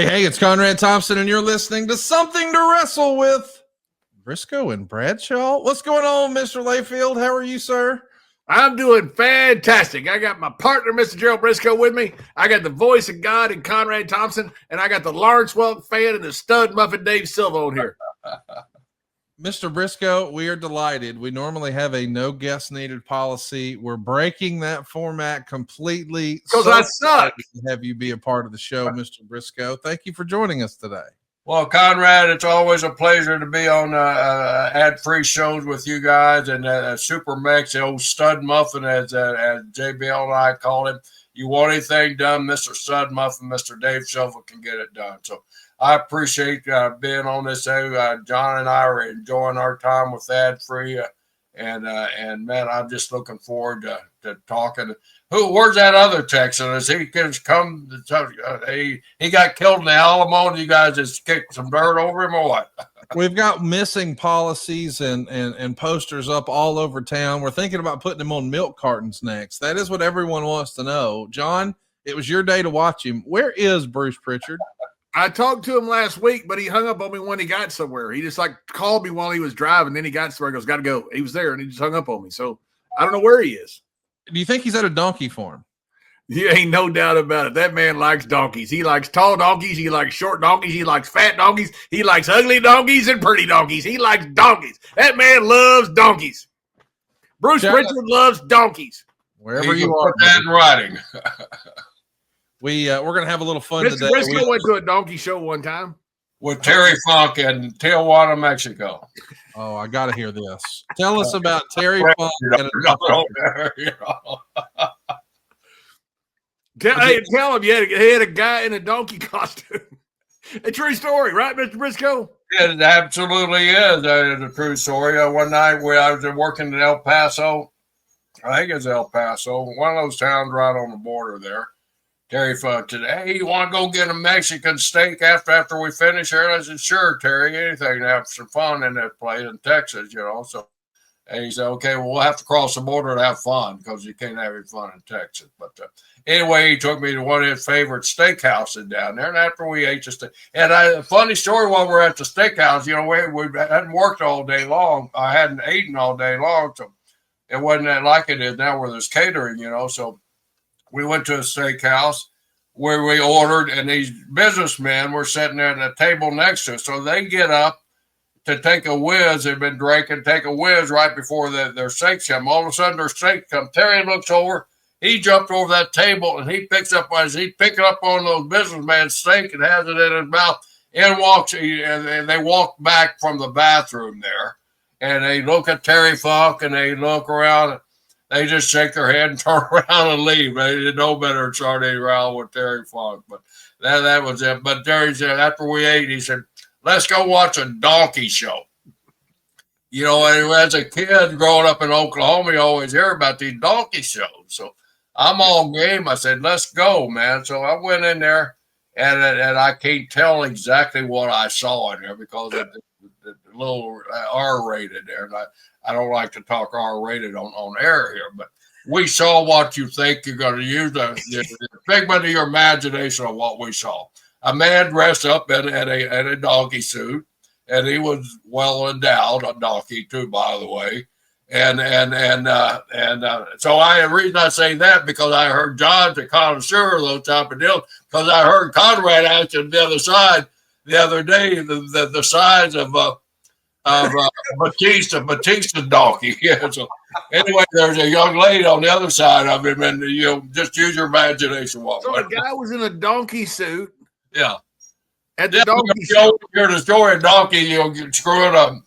Hey, it's Conrad Thompson, and you're listening to Something to Wrestle with Brisco and Bradshaw. What's going on, Mr. Layfield? How are you, sir? I'm doing fantastic. I got my partner, Mr. Gerald Brisco, with me. I got the voice of God and Conrad Thompson, and I got the Lawrence Welk fan and the stud muffin Dave Silva on here. Mr. Brisco, we are delighted. We normally have a no guest needed policy. We're breaking that format completely. Because I suck. To have you be a part of the show, Mr. Brisco. Thank you for joining us today. Well, Conrad, it's always a pleasure to be on ad-free shows with you guys and Super Mex, the old stud muffin, as JBL and I call him. You want anything done, Mr. Stud Muffin, Mr. Dave Silva can get it done. So I appreciate being on this. John and I are enjoying our time with ad-free, and man, I'm just looking forward to talking. Where's that other Texan? Is he come? He got killed in the Alamo, and you guys just kicked some dirt over him, or what? We've got missing policies and posters up all over town. We're thinking about putting him on milk cartons next. That is what everyone wants to know. John, it was your day to watch him. Where is Bruce Pritchard? I talked to him last week, but he hung up on me when he got somewhere. He just called me while he was driving. Then he got somewhere. He goes, got to go. He was there, and he just hung up on me. So I don't know where he is. Do you think he's at a donkey farm? Yeah, ain't no doubt about it. That man likes donkeys. He likes tall donkeys. He likes short donkeys. He likes fat donkeys. He likes ugly donkeys and pretty donkeys. He likes donkeys. That man loves donkeys. Bruce Pritchard loves donkeys. Wherever you are. Put that in writing. We're gonna have a little fun today. Brisco went to a donkey show one time with Terry Funk in Tijuana, Mexico. Oh, I got to hear this. Tell us about Terry Funk. Tell him he had a guy in a donkey costume. A true story, right, Mr. Brisco? It absolutely is. It's a true story. One night where I was working in El Paso, I think it's El Paso, one of those towns right on the border there. Terry Funk said, "Hey, you want to go get a Mexican steak after we finish here?" And I said, "Sure, Terry, anything to have some fun in that place in Texas, you know." So, and he said, "Okay, well, we'll have to cross the border to have fun because you can't have any fun in Texas." But anyway, he took me to one of his favorite steakhouses down there. And after we ate the steak, and a funny story while we're at the steakhouse, you know, we hadn't worked all day long. I hadn't eaten all day long, so it wasn't that like it is now where there's catering, you know, so. We went to a steakhouse where we ordered, and these businessmen were sitting there at a table next to us. So they get up to take a whiz. They've been drinking, take a whiz right before their steaks come. All of a sudden, their steak comes. Terry looks over. He jumped over that table, and he picks up as he's picking up on those businessmen's steak and has it in his mouth. And they walk back from the bathroom there, and they look at Terry Funk, and they look around. They just shake their head and turn around and leave. They didn't know better than starting around with Terry Funk. But that was it. But Terry said, after we ate, he said, "Let's go watch a donkey show." You know, and as a kid growing up in Oklahoma, you always hear about these donkey shows. So I'm all game. I said, "Let's go, man." So I went in there, and I can't tell exactly what I saw in there because it's a little R-rated there. And I don't like to talk R-rated on air here, but we saw what you think you're going to use, the figment of your imagination of what we saw. A man dressed up in a donkey suit, and he was well endowed, a donkey too, by the way. And so the reason I say that because I heard John's a connoisseur of those type of deals, because I heard Conrad ask him the other side the other day the size of Batista donkey. Yeah. So anyway, there's a young lady on the other side of him, and just use your imagination. So the guy was in a donkey suit. Yeah. At the donkey show. You're the story of donkey. Screwing a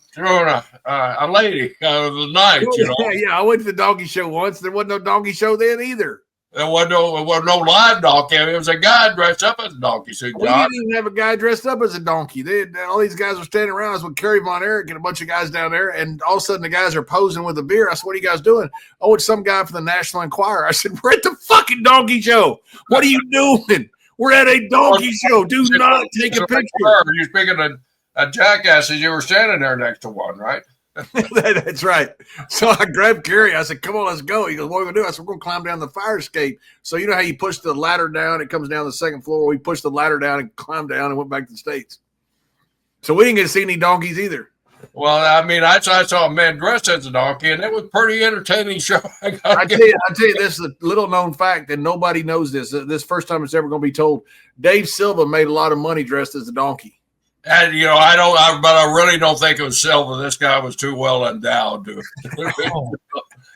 lady the night. You know. Yeah. I went to the donkey show once. There wasn't no donkey show then either. There wasn't no live donkey. I mean, it was a guy dressed up as a donkey suit. We didn't even have a guy dressed up as a donkey. All these guys were standing around. I was with Kerry Von Erich and a bunch of guys down there, and all of a sudden the guys are posing with a beer. I said, "What are you guys doing?" "Oh, it's some guy from the National Enquirer." I said, "We're at the fucking donkey show. What are you doing? We're at a donkey show. Do not take a picture." You're speaking of jackasses. You were standing there next to one, right? That's right. So I grabbed Kerry. I said, come on, let's go. He goes, what are we going to do? I said, we're going to climb down the fire escape. So you know how you push the ladder down, it comes down the second floor. We pushed the ladder down and climbed down and went back to the States. So we didn't get to see any donkeys either. Well, I mean, I saw a man dressed as a donkey, and it was a pretty entertaining show. I tell you, this is a little known fact, and nobody knows this. This first time it's ever going to be told. Dave Silva made a lot of money dressed as a donkey. And but I really don't think it was Silva. This guy was too well endowed to.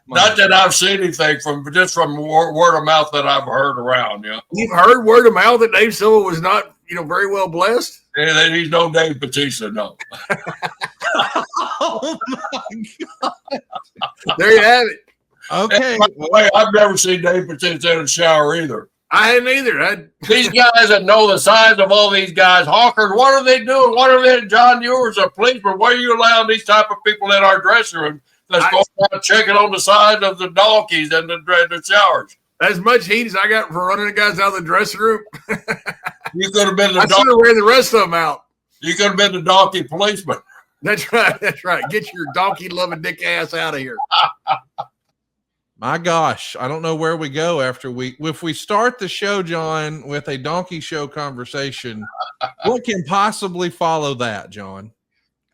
Not that I've seen anything from word of mouth that I've heard around. You've heard word of mouth that Dave Silva was not, very well blessed. And he's no Dave Bautista, no. Oh my God! There you have it. Okay. By the way, I've never seen Dave Bautista in a shower either. I hadn't either. These guys that know the size of all these guys, hawkers, what are they doing? What are they, John Ewers, a policeman? Why are you allowing these type of people in our dressing room that's going out checking on the size of the donkeys and the showers? As much heat as I got for running the guys out of the dressing room. You could have been the I should have ran the rest of them out. You could have been the donkey policeman. That's right. That's right. Get your donkey loving dick ass out of here. My gosh, I don't know where we go if we start the show, John, with a donkey show conversation. What can possibly follow that, John?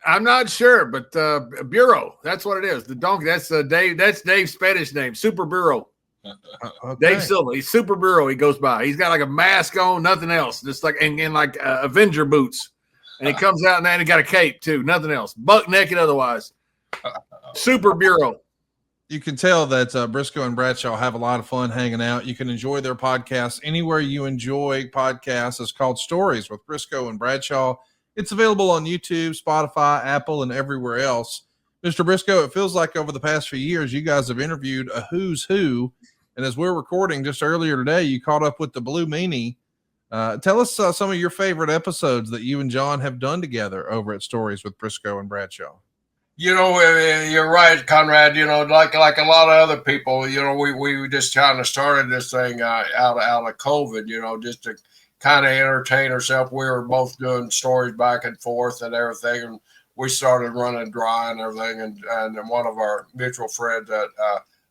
I'm not sure, but Bureau, that's what it is. The donkey, that's Dave. That's Dave's Spanish name, Super Bureau. Okay. Dave Silva, he's Super Bureau. He goes by. He's got like a mask on, nothing else, just like and like Avenger boots, and he comes out and he got a cape too, nothing else, buck naked otherwise. Super Bureau. You can tell that Brisco and Bradshaw have a lot of fun hanging out. You can enjoy their podcast anywhere you enjoy podcasts. It's called Stories with Brisco and Bradshaw. It's available on YouTube, Spotify, Apple, and everywhere else. Mr. Brisco, it feels like over the past few years, you guys have interviewed a who's who. And as we're recording just earlier today, you caught up with the Blue Meanie. Tell us some of your favorite episodes that you and John have done together over at Stories with Brisco and Bradshaw. You're right, Conrad. Like a lot of other people, we just kind of started this thing out of COVID, just to kind of entertain ourselves. We were both doing stories back and forth and everything, and we started running dry and everything. And then one of our mutual friends that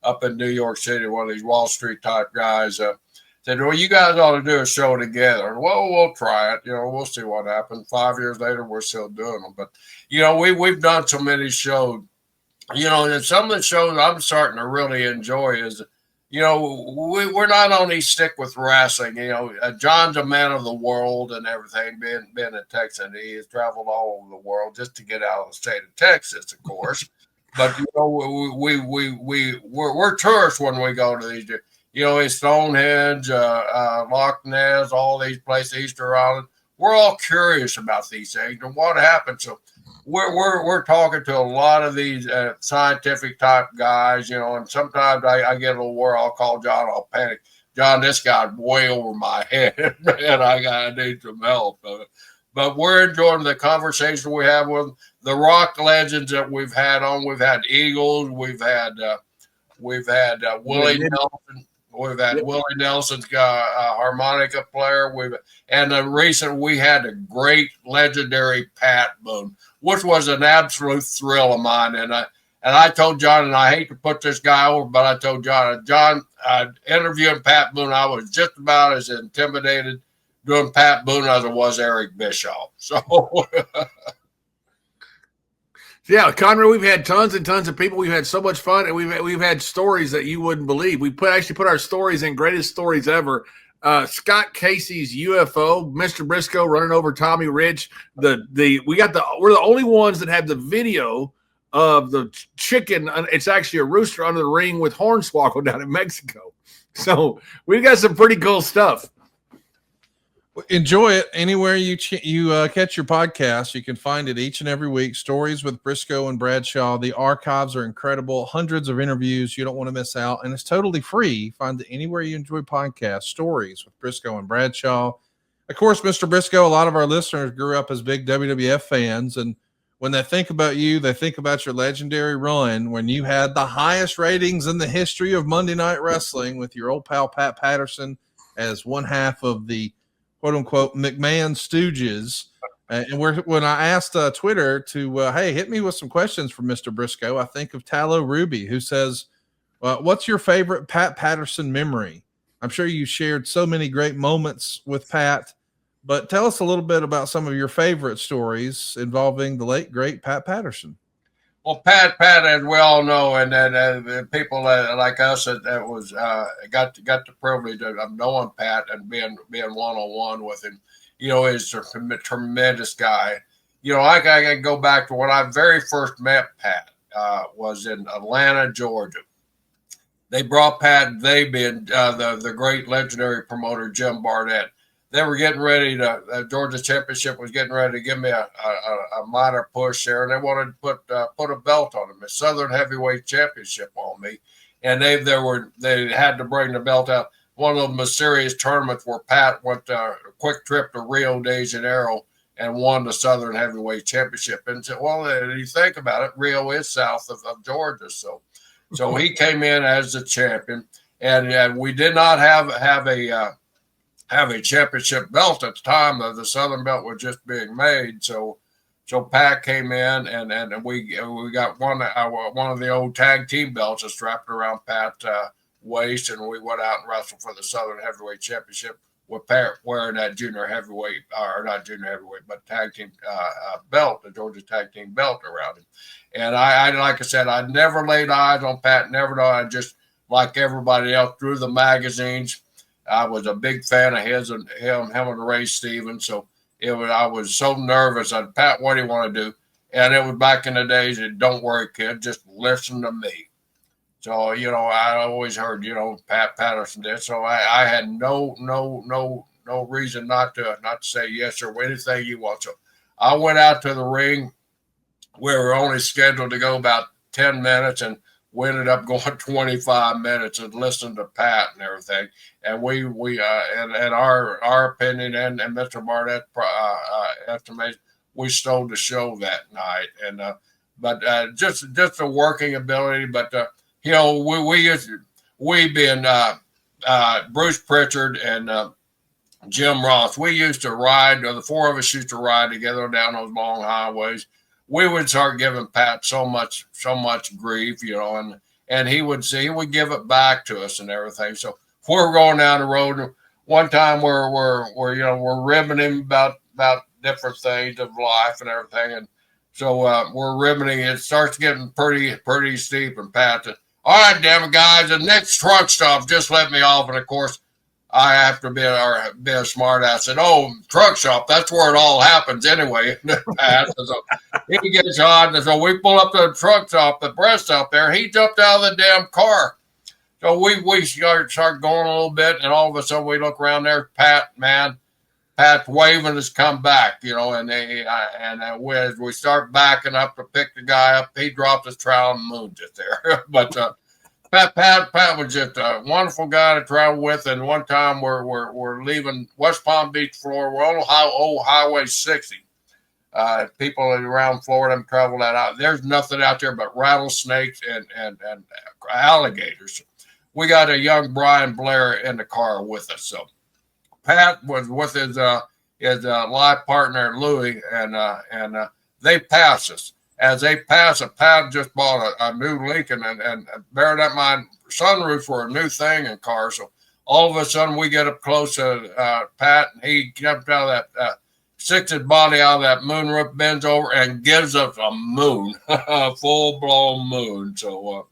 up in New York City, one of these Wall Street type guys, said, well, you guys ought to do a show together. Well, we'll try it. We'll see what happens. 5 years later, we're still doing them. But, we've done so many shows, and some of the shows I'm starting to really enjoy is, we're not only stick with wrestling. John's a man of the world and everything. Being a Texan, he has traveled all over the world just to get out of the state of Texas, of course. But, we're tourists when we go to these Stonehenge, Loch Ness, all these places, Easter Island. We're all curious about these things and what happened. So we're talking to a lot of these scientific type guys, and sometimes I get a little worried. I'll call John. I'll panic. John, this guy's way over my head, man. I need some help. But we're enjoying the conversation we have with the rock legends that we've had on. We've had Eagles. We've had Willie Nelson. We've had Willie Nelson's harmonica player. We had a great legendary Pat Boone, which was an absolute thrill of mine. And I told John, and I hate to put this guy over, but I told John, interviewing Pat Boone, I was just about as intimidated doing Pat Boone as I was Eric Bischoff. So. Yeah, Conrad, we've had tons and tons of people. We've had so much fun, and we've had stories that you wouldn't believe. We actually put our stories in greatest stories ever. Scott Casey's UFO, Mr. Brisco running over Tommy Rich. We're the only ones that have the video of the chicken. It's actually a rooster under the ring with Hornswoggle down in Mexico. So we've got some pretty cool stuff. Enjoy it anywhere you catch your podcast. You can find it each and every week. Stories with Brisco and Bradshaw. The archives are incredible. Hundreds of interviews you don't want to miss out, and it's totally free. Find it anywhere you enjoy podcasts. Stories with Brisco and Bradshaw. Of course, Mr. Brisco, a lot of our listeners grew up as big WWF fans, and when they think about you, they think about your legendary run when you had the highest ratings in the history of Monday Night Wrestling with your old pal Pat Patterson as one half of the quote-unquote McMahon Stooges. And when I asked Twitter to, hey, hit me with some questions for Mr. Brisco, I think of Tallow Ruby, who says, what's your favorite Pat Patterson memory? I'm sure you shared so many great moments with Pat, but tell us a little bit about some of your favorite stories involving the late, great Pat Patterson. Well, Pat, as we all know, and people like us that was got the privilege of knowing Pat and being one-on-one with him. He's a tremendous guy. I can go back to when I very first met Pat. Was in Atlanta, Georgia. They brought Pat, they being the great legendary promoter Jim Barnett. They were getting ready to Georgia Championship was getting ready to give me a minor push there, and they wanted to put a belt on them, a Southern Heavyweight Championship on me, and they had to bring the belt out. One of the mysterious tournaments where Pat went a quick trip to Rio de Janeiro and won the Southern Heavyweight Championship. And said, well, if you think about it, Rio is south of Georgia, so he came in as the champion, and we did not have a championship belt at the time. The Southern belt was just being made, so Pat came in, and we got one of the old tag team belts that strapped around Pat's waist, and we went out and wrestled for the Southern Heavyweight Championship with Pat wearing that junior heavyweight, or not junior heavyweight, but tag team belt, the Georgia tag team belt around him. And I like I said, I never laid eyes on Pat, never know. I just, like everybody else, through the magazines. I was a big fan of his and him and Ray Stevens. So I was so nervous. I said, Pat, what do you want to do? And it was back in the days that, don't worry, kid, just listen to me. So, I always heard, Pat Patterson did. So I had no reason not to say yes or anything you want. So I went out to the ring. We were only scheduled to go about 10 minutes, and we ended up going 25 minutes and listening to Pat and everything. And we and our opinion and Mr. Barnett estimation, we stole the show that night. And but just the working ability. But we being Bruce Pritchard and Jim Ross, we used to ride. The four of us used to ride together down those long highways. We would start giving Pat so much grief, and he would give it back to us and everything. So we're going down the road, and one time we're ribbing him about different things of life and everything, and so we're ribbing. It starts getting pretty steep, and Pat said, "All right, damn it, guys, the next truck stop, just let me off." And of course, I have to be a smart ass. Said, "Oh, truck shop, that's where it all happens anyway." So he gets on, and so we pull up to the truck stop, the breast up there. He jumped out of the damn car. So we start going a little bit, and all of a sudden we look around there. Pat's waving us come back, and as we start backing up to pick the guy up, he dropped his trowel and mooned it there. But Pat was just a wonderful guy to travel with. And one time we're leaving West Palm Beach, Florida. We're on old Highway 60. People around Florida have traveled that out. There's nothing out there but rattlesnakes and alligators. We got a young Brian Blair in the car with us. So Pat was with his life partner Louie, and they passed us. As they passed, Pat just bought a new Lincoln, and bear that in mind, sunroofs were a new thing in cars. So all of a sudden, we get up close to Pat, and he jumped out of that, sticks his body out of that moonroof, bends over, and gives us a moon, a full-blown moon. So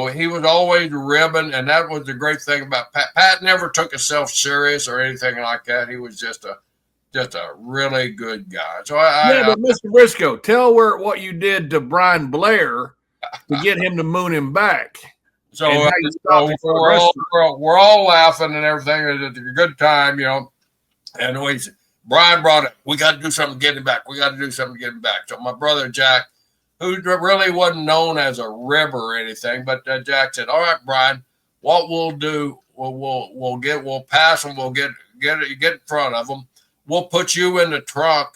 he was always ribbing, and that was the great thing about Pat. Pat never took himself serious or anything like that. He was just a really good guy. So but Mr. Brisco, tell what you did to Brian Blair to get him to moon him back. So we're all laughing and everything. It's a good time, And Brian brought it. We got to do something to get him back. So my brother Jack, who really wasn't known as a ribber or anything, but Jack said, "All right, Brian, what we'll do, we'll pass them. We'll get in front of them. We'll put you in the trunk,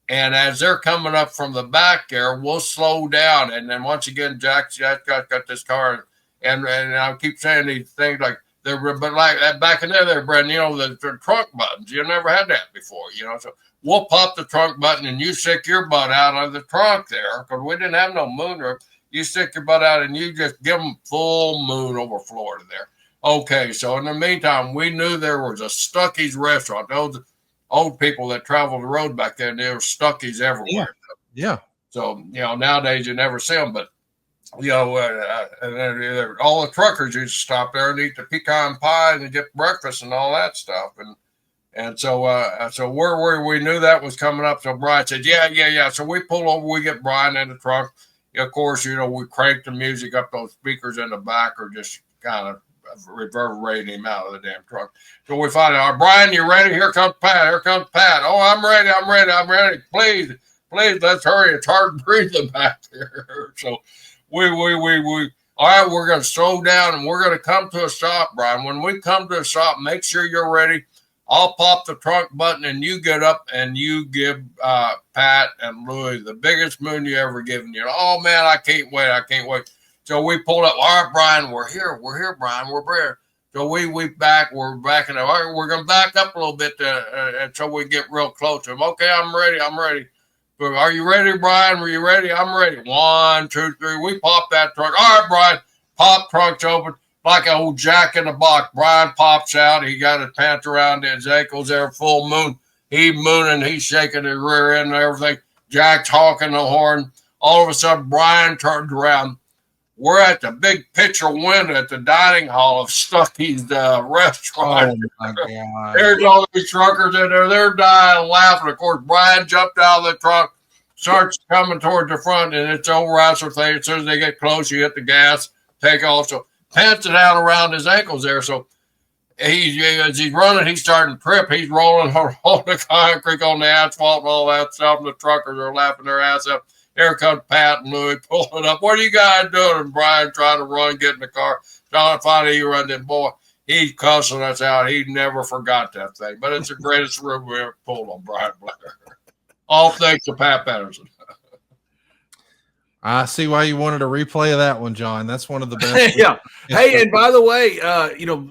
and as they're coming up from the back there, we'll slow down." And then once again, Jack's got this car, and I keep saying these things like, but like that back in there, they're brand, the trunk buttons. You never had that before, So we'll pop the trunk button and you stick your butt out of the trunk there because we didn't have no moonroof. You stick your butt out and you just give them full moon over Florida there. Okay, so in the meantime, we knew there was a Stuckey's restaurant. Those old people that traveled the road back then, there were Stuckey's everywhere. Yeah. So, nowadays you never see them, but, and all the truckers used to stop there and eat the pecan pie and get breakfast and all that stuff. And so we knew that was coming up. So Brian said, yeah. So we pull over, we get Brian in the truck. Of course, we crank the music up. Those speakers in the back are just kind of reverberating him out of the damn truck. So we find out, Brian, you ready? Here comes Pat. Oh, I'm ready. Please, let's hurry. It's hard breathing back there. So we all right, we're going to slow down and we're going to come to a stop, Brian. When we come to a stop, make sure you're ready. I'll pop the trunk button and you get up and you give Pat and Louie the biggest moon you ever given. Oh, man, I can't wait. So we pulled up. All right, Brian, we're here, Brian, we're here. So we're backing up. All right, we're going to back up a little bit until we get real close to him. Okay, I'm ready. But are you ready, Brian? Are you ready? I'm ready. 1, 2, 3. We pop that trunk. All right, Brian, pop trunks open. Like an old Jack in the Box. Brian pops out. He got his pants around his ankles there, full moon. He mooning. He's shaking his rear end and everything. Jack's honking the horn. All of a sudden, Brian turns around. We're at the big picture window at the dining hall of Stuckey's restaurant. Oh, my God. There's all these truckers in there. They're dying laughing. Of course, Brian jumped out of the truck, starts coming towards the front, and it's old wrestler thing. As soon as they get close, you hit the gas, take off. So pants it out around his ankles there. So as he's running, he's starting to trip. He's rolling on the concrete, on the asphalt, and all that stuff. And the truckers are laughing their ass up. Here comes Pat and Louie pulling up. What are you guys doing? And Brian trying to run, get in the car. Finally, he runs in. Boy, he's cussing us out. He never forgot that thing. But it's the greatest room we ever pulled on Brian Blair. All thanks to Pat Patterson. I see why you wanted a replay of that one, John. That's one of the best. Yeah. Hey, and by the way,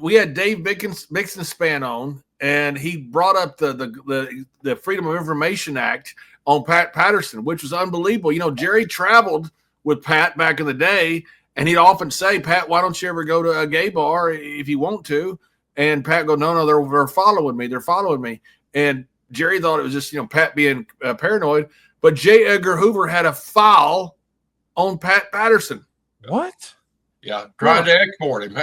we had Dave Bixenspan on, and he brought up the Freedom of Information Act on Pat Patterson, which was unbelievable. Jerry traveled with Pat back in the day, and he'd often say, Pat, why don't you ever go to a gay bar if you want to? And Pat go, no, they're following me. They're following me. And Jerry thought it was just, Pat being paranoid. But J. Edgar Hoover had a file on Pat Patterson. What? Yeah, tried to export him.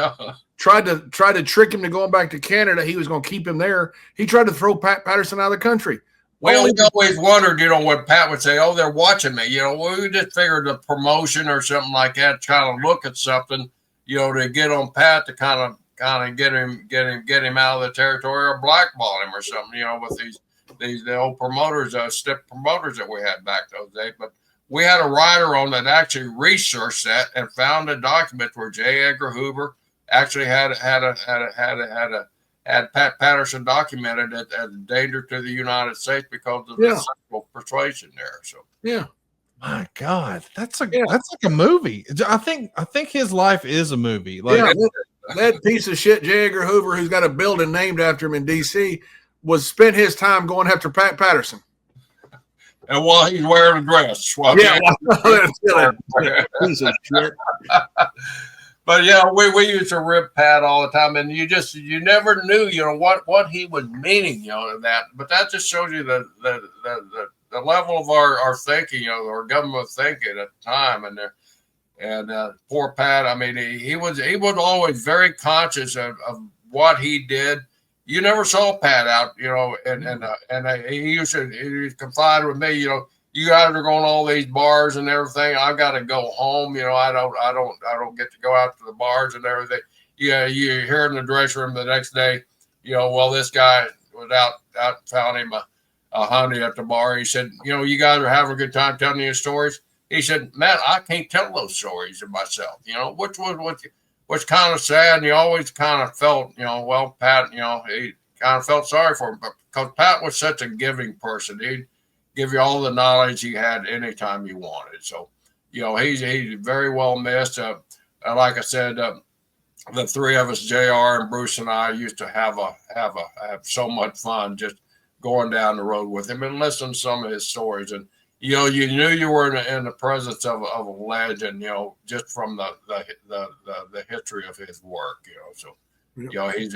Tried to trick him to going back to Canada. He was going to keep him there. He tried to throw Pat Patterson out of the country. Well, we always wondered, what Pat would say. Oh, they're watching me. We just figured a promotion or something like that, trying to look at something, to get on Pat to kind of get him out of the territory or blackball him or something. With these old promoters, stiff promoters that we had back those days. But we had a writer on that actually researched that and found a document where J. Edgar Hoover actually had Pat Patterson documented as a danger to the United States because of the sexual persuasion there. So my God, that's like a movie. I think his life is a movie. That piece of shit, J. Edgar Hoover, who's got a building named after him in D.C., spent his time going after Pat Patterson. And while he's wearing a dress. Piece of shit. But we used to rip Pat all the time, and you never knew, what he was meaning, that. But that just shows you the level of our thinking, our government thinking at the time, and poor Pat. I mean, he was always very conscious of what he did. You never saw Pat out, and he confided with me, you guys are going to all these bars and everything. I got to go home. I don't get to go out to the bars and everything. Yeah. You hear in the dressing room the next day, this guy was out found him a honey at the bar. He said, you guys are having a good time telling your stories. He said, Matt, I can't tell those stories of myself, which kind of sad. And you always kind of felt, Pat, he kind of felt sorry for him, but because Pat was such a giving person, he'd give you all the knowledge he had anytime you wanted. So, he's very well missed. Like I said, the three of us, JR and Bruce and I, used to have so much fun just going down the road with him and listening to some of his stories. And you knew you were in the presence of a legend, just from the history of his work, So, he's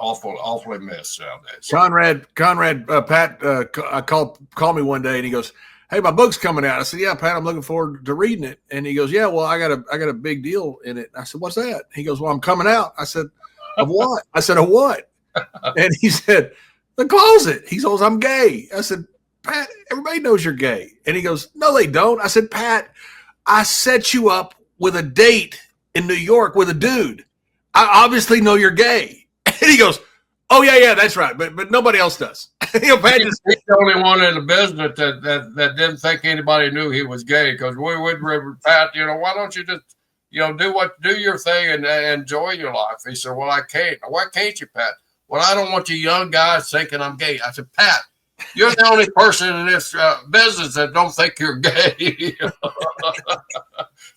awfully missed nowadays. Conrad, Pat, called me one day and he goes, "Hey, my book's coming out." I said, "Yeah, Pat, I'm looking forward to reading it." And he goes, "Yeah, well, I got a big deal in it." I said, "What's that?" He goes, "Well, I'm coming out." I said, "Of what?" I said, "Of what?" And he said, "The closet." He goes, "I'm gay." I said, "Pat, everybody knows you're gay." And he goes, "No, they don't." I said, "Pat, I set you up with a date in New York with a dude. I obviously know you're gay." And he goes, "Oh, yeah, that's right. But nobody else does." Pat he's the only one in the business that didn't think anybody knew he was gay, because we would, Pat, why don't you just, do your thing and enjoy your life? He said, "Well, I can't." "Why can't you, Pat?" "Well, I don't want you young guys thinking I'm gay." I said, "Pat, you're the only person in this business that don't think you're gay."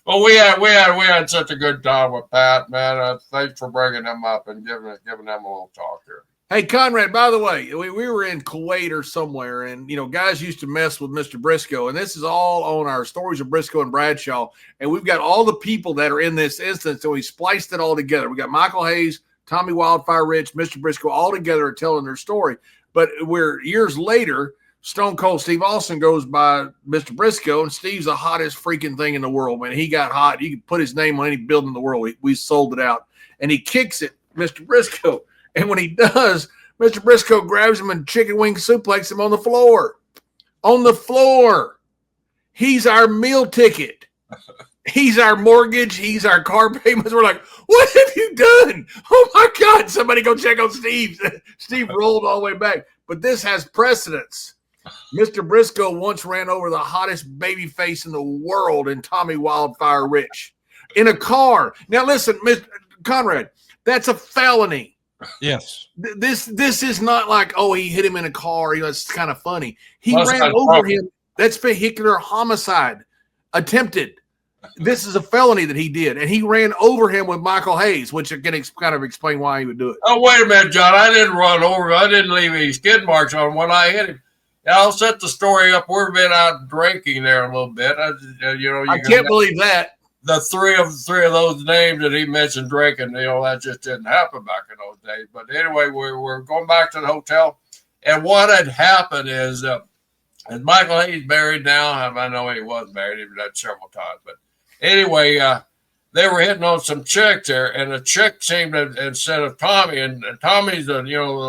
Well, we had such a good time with Pat, man. Thanks for bringing them up and giving them a little talk here. Hey, Conrad, by the way, we were in Kuwait or somewhere, and, guys used to mess with Mr. Brisco, and this is all on our Stories of Brisco and Bradshaw, and we've got all the people that are in this instance, and we spliced it all together. We got Michael Hayes, Tommy Wildfire Rich, Mr. Brisco, all together telling their story. But we're years later, Stone Cold Steve Austin goes by Mr. Brisco, and Steve's the hottest freaking thing in the world, man. He got hot. You could put his name on any building in the world. We sold it out, and he kicks it, Mr. Brisco. And when he does, Mr. Brisco grabs him and chicken wing suplex him on the floor. On the floor. He's our meal ticket. He's our mortgage. He's our car payments. We're like, "What have you done? Oh, my God." Somebody go check on Steve. Steve rolled all the way back. But this has precedence. Mr. Brisco once ran over the hottest baby face in the world in Tommy Wildfire Rich in a car. Now, listen, Mr. Conrad, that's a felony. Yes. This is not like, oh, he hit him in a car. It's kind of funny. He ran over him. That's vehicular homicide. Attempted. This is a felony that he did. And he ran over him with Michael Hayes, which can kind of explain why he would do it. Oh, wait a minute, John. I didn't run over. I didn't leave any skid marks on when I hit him. I'll set the story up. We've been out drinking there a little bit. I can't believe that. The three of those names that he mentioned drinking, that just didn't happen back in those days. But anyway, we're going back to the hotel, and what had happened is Michael Hayes married now. I know he was married; he was that several times. But anyway, they were hitting on some chicks there, and the chick seemed to, instead of Tommy, and Tommy's the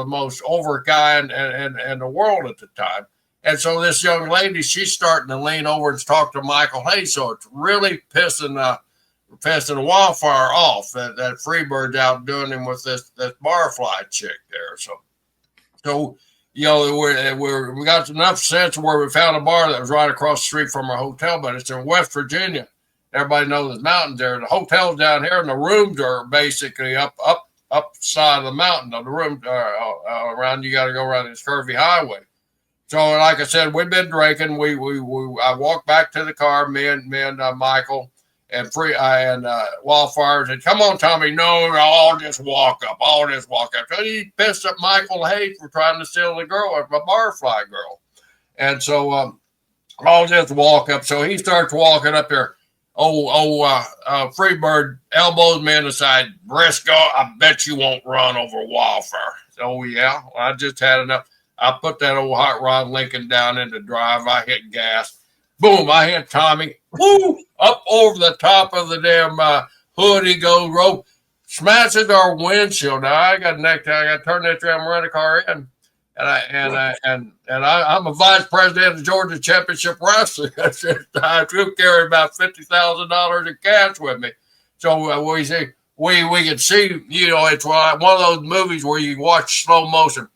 most over guy in the world at the time. And so this young lady, she's starting to lean over and talk to Michael Hayes. So it's really pissing the Wildfire off that Freebird's out doing him with this barfly chick there. So we got enough sense where we found a bar that was right across the street from our hotel, but it's in West Virginia. Everybody knows there's mountains there. The hotel's down here, and the rooms are basically up side of the mountain. The rooms around, you got to go around this curvy highway. So, like I said, we've been drinking. I walked back to the car. Me and Michael and Wildfire said, "Come on, Tommy." "No, I'll just walk up. So he pissed up Michael Hayes for trying to steal the girl, a barfly girl. And so I'll just walk up. So he starts walking up there. Freebird elbows me in the side. "Brisco, I bet you won't run over Wildfire." "Oh, yeah, well, I just had enough." I put that old hot rod Lincoln down in the drive. I hit gas. Boom, I hit Tommy. Woo! Up over the top of the damn hood he goes, rope. Smashes our windshield. Now I got necktie. I got to turn that damn rental car in. And I'm a vice president of the Georgia Championship Wrestling. I do carry about $50,000 in cash with me. So we can see, it's one of those movies where you watch slow motion.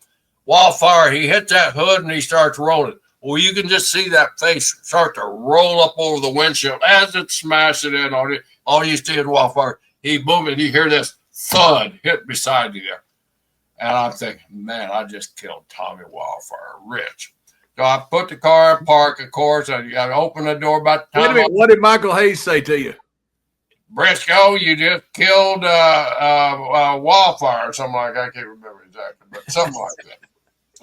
Wildfire, he hits that hood and he starts rolling. Well, you can just see that face start to roll up over the windshield as it smashes in on it. All you see is Wildfire. He boom, and you hear this thud hit beside you there. And I'm thinking, man, I just killed Tommy Wildfire Rich. So I put the car in park, of course. I opened the door about the time. Wait a minute, what did Michael Hayes say to you? Brisco, you just killed Wildfire or something like that. I can't remember exactly, but something like that.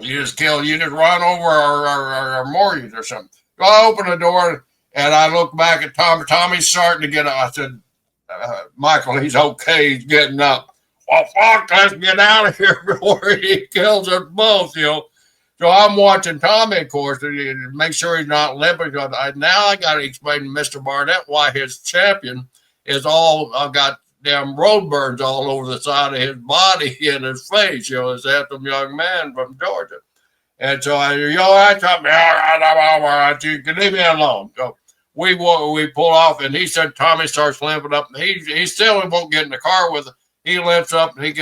You just run over our mortgage or something. So I open the door and I look back at Tommy. Tommy's starting to get up. I said, Michael, he's okay. He's getting up. Well, fuck, let's get out of here before he kills us both, So I'm watching Tommy, of course, to make sure he's not limping. Now I got to explain to Mr. Barnett why his champion is all got damn road burns all over the side of his body and his face. This handsome young man from Georgia. And so I told me, all right, you can leave me alone. So we pull off, and he said Tommy starts limping up. He still won't get in the car with him. He limps up, and he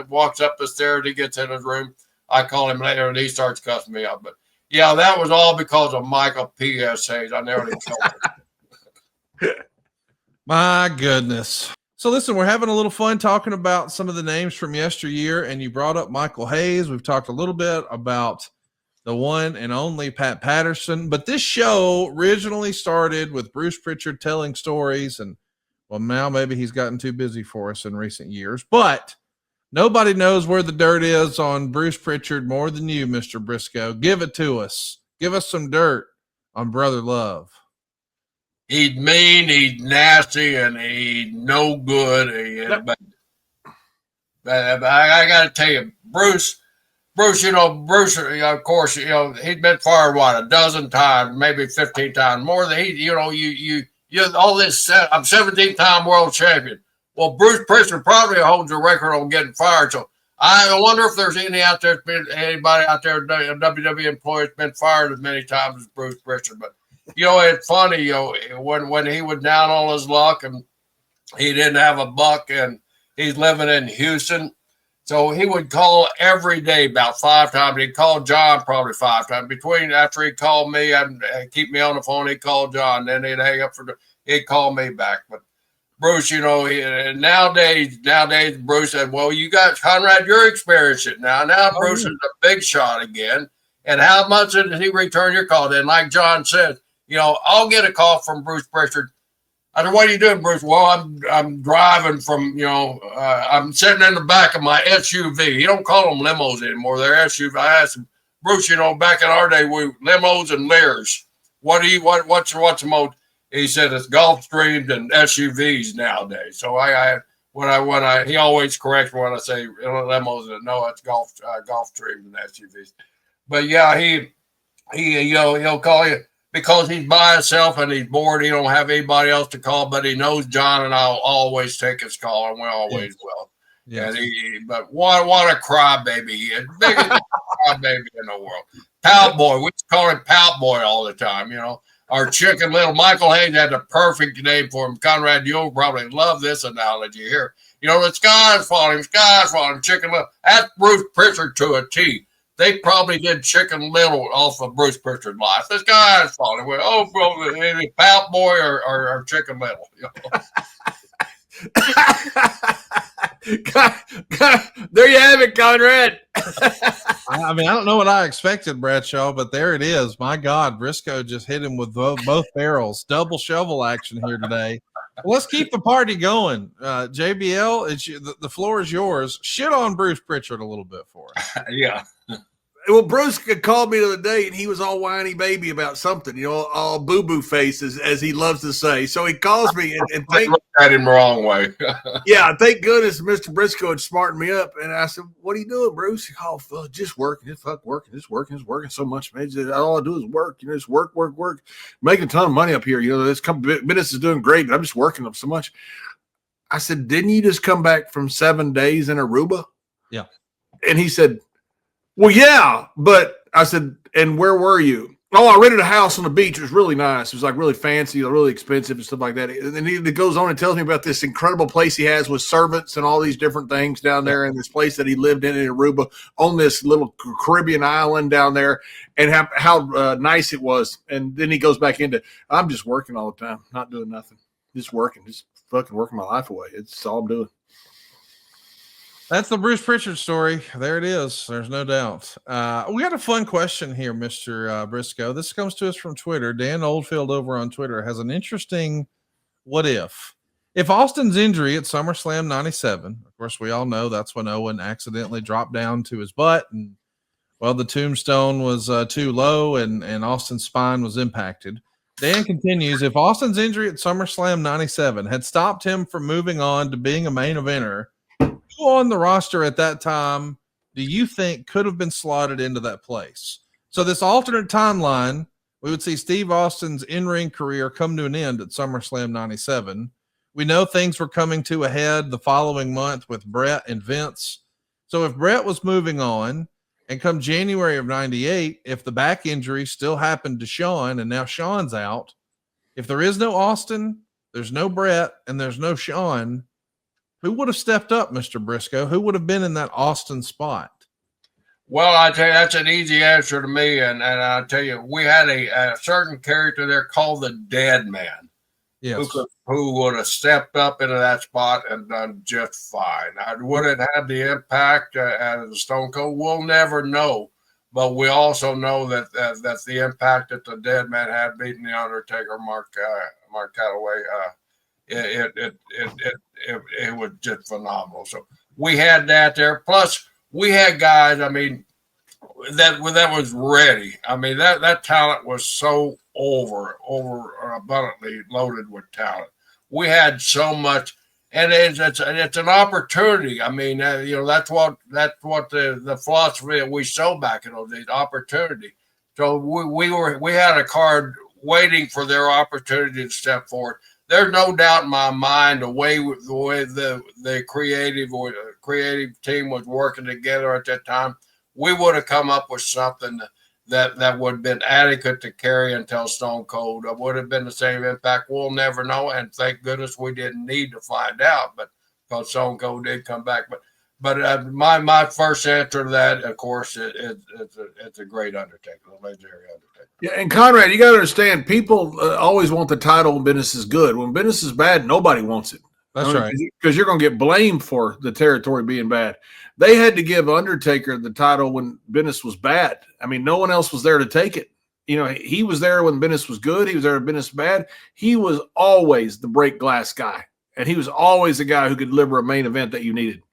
walks up the stairs. He gets in his room. I call him later, and he starts cussing me out. But yeah, that was all because of Michael P.S. Hayes. I nearly killed him. My goodness. So listen, we're having a little fun talking about some of the names from yesteryear, and you brought up Michael Hayes. We've talked a little bit about the one and only Pat Patterson, but this show originally started with Bruce Pritchard telling stories, and well, now maybe he's gotten too busy for us in recent years, but nobody knows where the dirt is on Bruce Pritchard more than you, Mr. Brisco. Give it to us. Give us some dirt on Brother Love. He's mean, he's nasty, and he's no good. But I got to tell you, Bruce, of course, he's been fired, a dozen times, maybe 15 times, more than you all this. I'm 17-time world champion. Well, Bruce Pritchard probably holds the record on getting fired. So I wonder if there's anybody out there, a WWE employee that's been fired as many times as Bruce Pritchard. But it's funny, when he was down on his luck and he didn't have a buck and he's living in Houston. So he would call every day about 5 times. He'd call John probably 5 times. After he called me and keep me on the phone, he'd call John. Then he'd hang up he'd call me back. But Bruce, nowadays, Bruce said, well, you got Conrad, you're experiencing it now. Now Bruce is a big shot again. And how much did he return your call? Then, like John said, I'll get a call from Bruce Pritchard. I said, what are you doing, Bruce? Well, I'm driving from, I'm sitting in the back of my SUV. You don't call them limos anymore. They're SUV. I asked him, Bruce, back in our day, we limos and Lears. What's the most? He said it's Gulfstreams and SUVs nowadays. So he always corrects me when I say limos. No, it's Gulfstreams and SUVs. But yeah, he'll call you because he's by himself and he's bored. He don't have anybody else to call, but he knows John and I'll always take his call, and we always will. Yes. But what a crybaby he is. Biggest crybaby in the world. Pout boy. We call him Pout boy all the time, Our Chicken Little. Michael Hayes had the perfect name for him. Conrad, you'll probably love this analogy here. The sky's falling, Chicken Little. That's Bruce Pritchard to a T. They probably did Chicken Little off of Bruce Pritchard's life. This guy's falling. Bro, maybe Pout Boy or Chicken Little. There you have it, Conrad. I don't know what I expected, Bradshaw, but there it is. My God, Brisco just hit him with both barrels. Double shovel action here today. Well, let's keep the party going. JBL, the floor is yours. Shit on Bruce Pritchard a little bit for us. Yeah. Well, Bruce called me the other day, and he was all whiny baby about something, all boo-boo face, as he loves to say. So he calls me, and looked at him the wrong way. Yeah, thank goodness Mr. Brisco had smartened me up. And I said, what are you doing, Bruce? Oh, just working. Just working so much, man. All I do is work. Just work. Making a ton of money up here. This business is doing great, but I'm just working up so much. I said, didn't you just come back from 7 days in Aruba? Yeah. And he said, well, yeah, but I said, and where were you? Oh, I rented a house on the beach. It was really nice. It was like really fancy, really expensive and stuff like that. And then he goes on and tells me about this incredible place he has with servants and all these different things down there in this place that he lived in Aruba on this little Caribbean island down there, and how nice it was. And then he goes back into, I'm just working all the time, not doing nothing. Just working, just fucking working my life away. It's all I'm doing. That's the Bruce Pritchard story. There it is. There's no doubt. We got a fun question here, Mr. Brisco. This comes to us from Twitter. Dan Oldfield over on Twitter has an interesting what if. If Austin's injury at SummerSlam 97, of course, we all know that's when Owen accidentally dropped down to his butt and, well, the tombstone was too low and Austin's spine was impacted. Dan continues, if Austin's injury at SummerSlam 97 had stopped him from moving on to being a main eventer, who on the roster at that time do you think could have been slotted into that place? So this alternate timeline, we would see Steve Austin's in-ring career come to an end at SummerSlam 97. We know things were coming to a head the following month with Brett and Vince. So if Brett was moving on, and come January of 98, if the back injury still happened to Shawn and now Shawn's out, if there is no Austin, there's no Brett, and there's no Shawn, who would have stepped up, Mr. Brisco? Who would have been in that Austin spot? Well, I tell you, that's an easy answer to me. And I tell you, we had a certain character there called the Dead Man. Yes. Who would have stepped up into that spot and done just fine. Would it have the impact as Stone Cold? We'll never know. But we also know that the impact that the Dead Man had beating the Undertaker, Mark Calloway, it was just phenomenal. So we had that there. Plus, we had guys. I mean, that was ready. I mean, that talent was so over abundantly loaded with talent. We had so much, and it's an opportunity. I mean, that's what the philosophy that we saw back in those days, opportunity. So we had a card waiting for their opportunity to step forward. There's no doubt in my mind the way the creative team was working together at that time, we would have come up with something that would have been adequate to carry until Stone Cold. It would have been the same impact. We'll never know, and thank goodness we didn't need to find out, but because Stone Cold did come back. But my first answer to that, of course, it's a great Undertaker, a legendary Undertaker. Yeah, and Conrad, you got to understand, people always want the title when business is good. When business is bad, nobody wants it. That's right. Because you're going to get blamed for the territory being bad. They had to give Undertaker the title when business was bad. I mean, no one else was there to take it. You know, he was there when business was good. He was there when business was bad. He was always the break glass guy. And he was always the guy who could deliver a main event that you needed.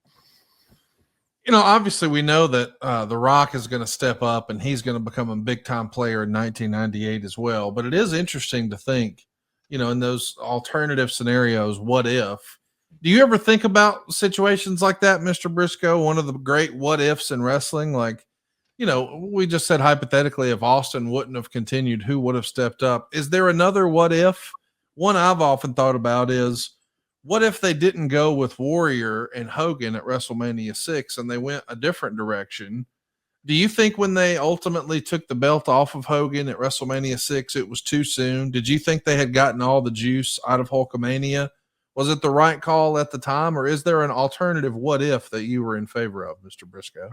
You know, obviously we know that The Rock is going to step up and he's going to become a big-time player in 1998 as well. But it is interesting to think, you know, in those alternative scenarios, what if? Do you ever think about situations like that, Mr. Brisco? One of the great what ifs in wrestling, like, you know, we just said hypothetically, if Austin wouldn't have continued, who would have stepped up? Is there another what if? One I've often thought about is, what if they didn't go with Warrior and Hogan at WrestleMania 6 and they went a different direction? Do you think when they ultimately took the belt off of Hogan at WrestleMania 6, it was too soon? Did you think they had gotten all the juice out of Hulkamania? Was it the right call at the time, or is there an alternative what if that you were in favor of, Mr. Brisco?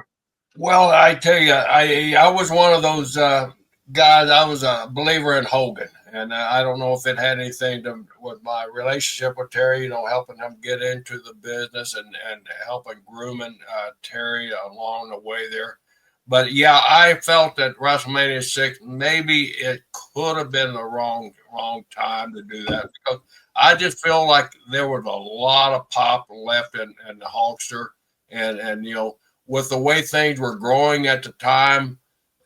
Well, I tell you, I was one of those guys. I was a believer in Hogan, and I don't know if it had anything to with my relationship with Terry, you know, helping him get into the business and helping grooming Terry along the way there. But yeah, I felt that WrestleMania 6, maybe it could have been the wrong time to do that, because I just feel like there was a lot of pop left in the Hulkster, and you know, with the way things were growing at the time,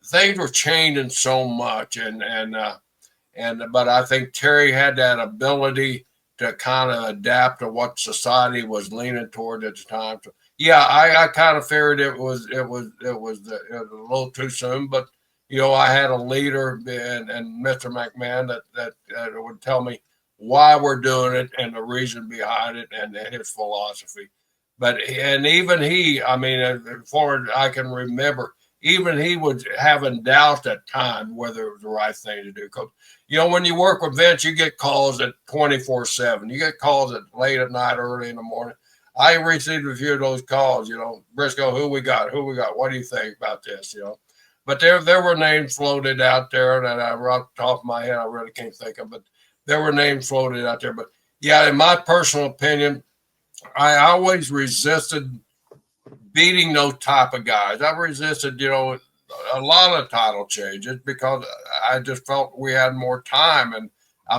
things were changing so much, but I think Terry had that ability to kind of adapt to what society was leaning toward at the time. So, yeah, I kind of figured it was a little too soon, but you know, I had a leader and Mr. McMahon that would tell me why we're doing it and the reason behind it and his philosophy. And even he, I mean, as far as I can remember, even he was having doubt at times whether it was the right thing to do. Because, you know, when you work with Vince, you get calls at 24/7. You get calls at late at night, early in the morning. I received a few of those calls, you know, Brisco, who we got? What do you think about this? You know, but there were names floated out there that off the top of my head, I really can't think of, but there were names floated out there. But yeah, in my personal opinion, I always resisted beating those type of guys. I resisted, you know, a lot of title changes because I just felt we had more time, and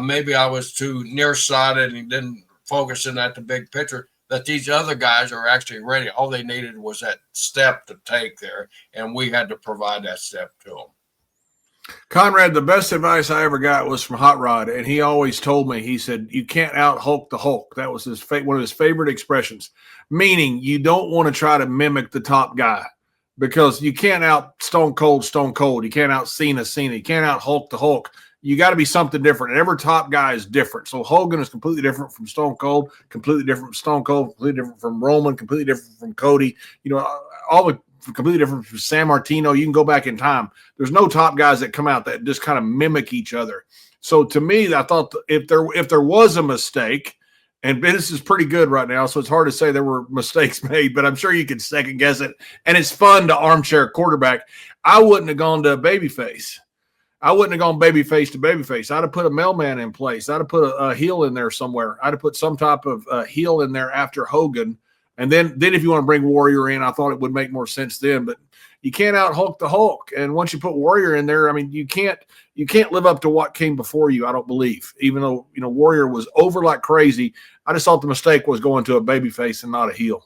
maybe I was too nearsighted and didn't focusing at the big picture, that these other guys are actually ready. All they needed was that step to take there, and we had to provide that step to them. Conrad, the best advice I ever got was from Hot Rod, and he always told me, he said, you can't out Hulk the Hulk. That was one of his favorite expressions, meaning you don't want to try to mimic the top guy because you can't out Stone Cold. You can't out Cena. You can't out Hulk the Hulk. You got to be something different. And every top guy is different. So Hogan is completely different from Stone Cold, completely different from Stone Cold, completely different from Roman, completely different from Cody. All the completely different from San Martino. You can go back in time. There's no top guys that come out that just kind of mimic each other. So to me, I thought if there was a mistake, and this is pretty good right now, so it's hard to say there were mistakes made, but I'm sure you could second guess it. And it's fun to armchair quarterback. I wouldn't have gone to babyface. I wouldn't have gone babyface to babyface. I'd have put a mailman in place. I'd have put a heel in there somewhere. I'd have put some type of heel in there after Hogan. And then if you want to bring Warrior in, I thought it would make more sense then. But you can't out Hulk the Hulk. And once you put Warrior in there, I mean, you can't live up to what came before you, I don't believe. Even though, Warrior was over like crazy, I just thought the mistake was going to a babyface and not a heel.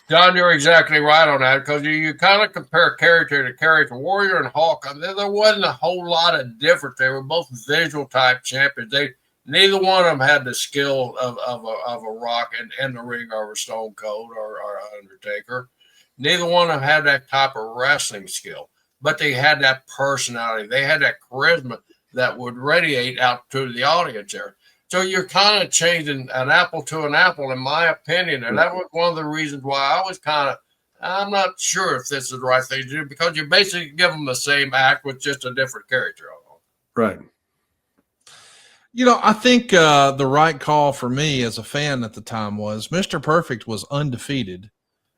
John, you're exactly right on that, because you kind of compare character to character. Warrior and Hulk, there wasn't a whole lot of difference. They were both visual type champions. Neither one of them had the skill of a Rock in the ring or a Stone Cold or Undertaker. Neither one of them had that type of wrestling skill, but they had that personality. They had that charisma that would radiate out to the audience there. So you're kind of changing an apple to an apple, in my opinion. And that was one of the reasons why I was I'm not sure if this is the right thing to do, because you basically give them the same act with just a different character. Right. I think the right call for me as a fan at the time was Mr. Perfect was undefeated.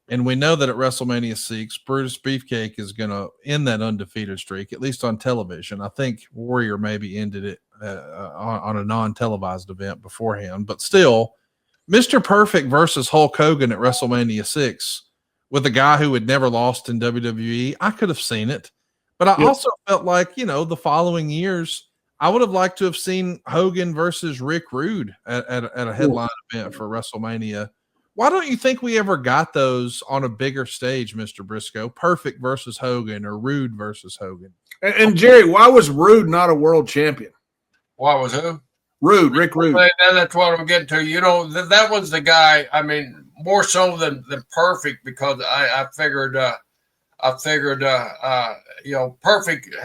And we know that at WrestleMania 6, Brutus Beefcake is going to end that undefeated streak, at least on television. I think Warrior maybe ended it on a non-televised event beforehand. But still, Mr. Perfect versus Hulk Hogan at WrestleMania 6 with a guy who had never lost in WWE, I could have seen it. But I also felt like, the following years, I would have liked to have seen Hogan versus Rick Rude at a headline event for WrestleMania. Why don't you think we ever got those on a bigger stage, Mr. Brisco? Perfect versus Hogan or Rude versus Hogan? And Jerry, why was Rude not a world champion? Why was who? Rude, Rick Rude. That's what I'm getting to. That was the guy, I mean, more so than Perfect, because I figured Perfect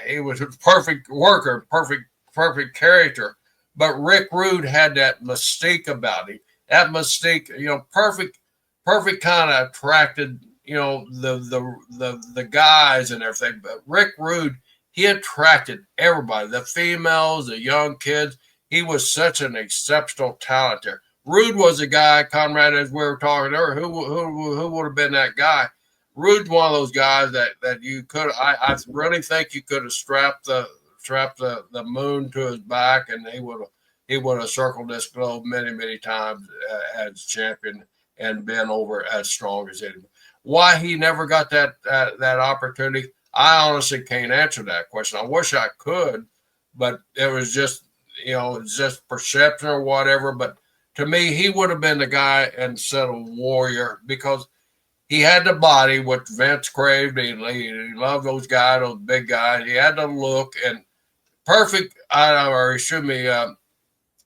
he was a perfect worker, perfect character. But Rick Rude had that mystique about him. That mystique, Perfect kind of attracted, the guys and everything. But Rick Rude, he attracted everybody, the females, the young kids. He was such an exceptional talent there. Rude was a guy, Conrad, as we were talking earlier, who would have been that guy. Rude's one of those guys that you could. I really think you could have strapped the moon to his back, and he would have circled this globe many times as champion and been over as strong as him. Why he never got that opportunity, I honestly can't answer that question. I wish I could, but it was just just perception or whatever. But to me, he would have been the guy instead of Warrior, because he had the body, which Vince craved. He loved those guys, those big guys. He had the look, and Perfect.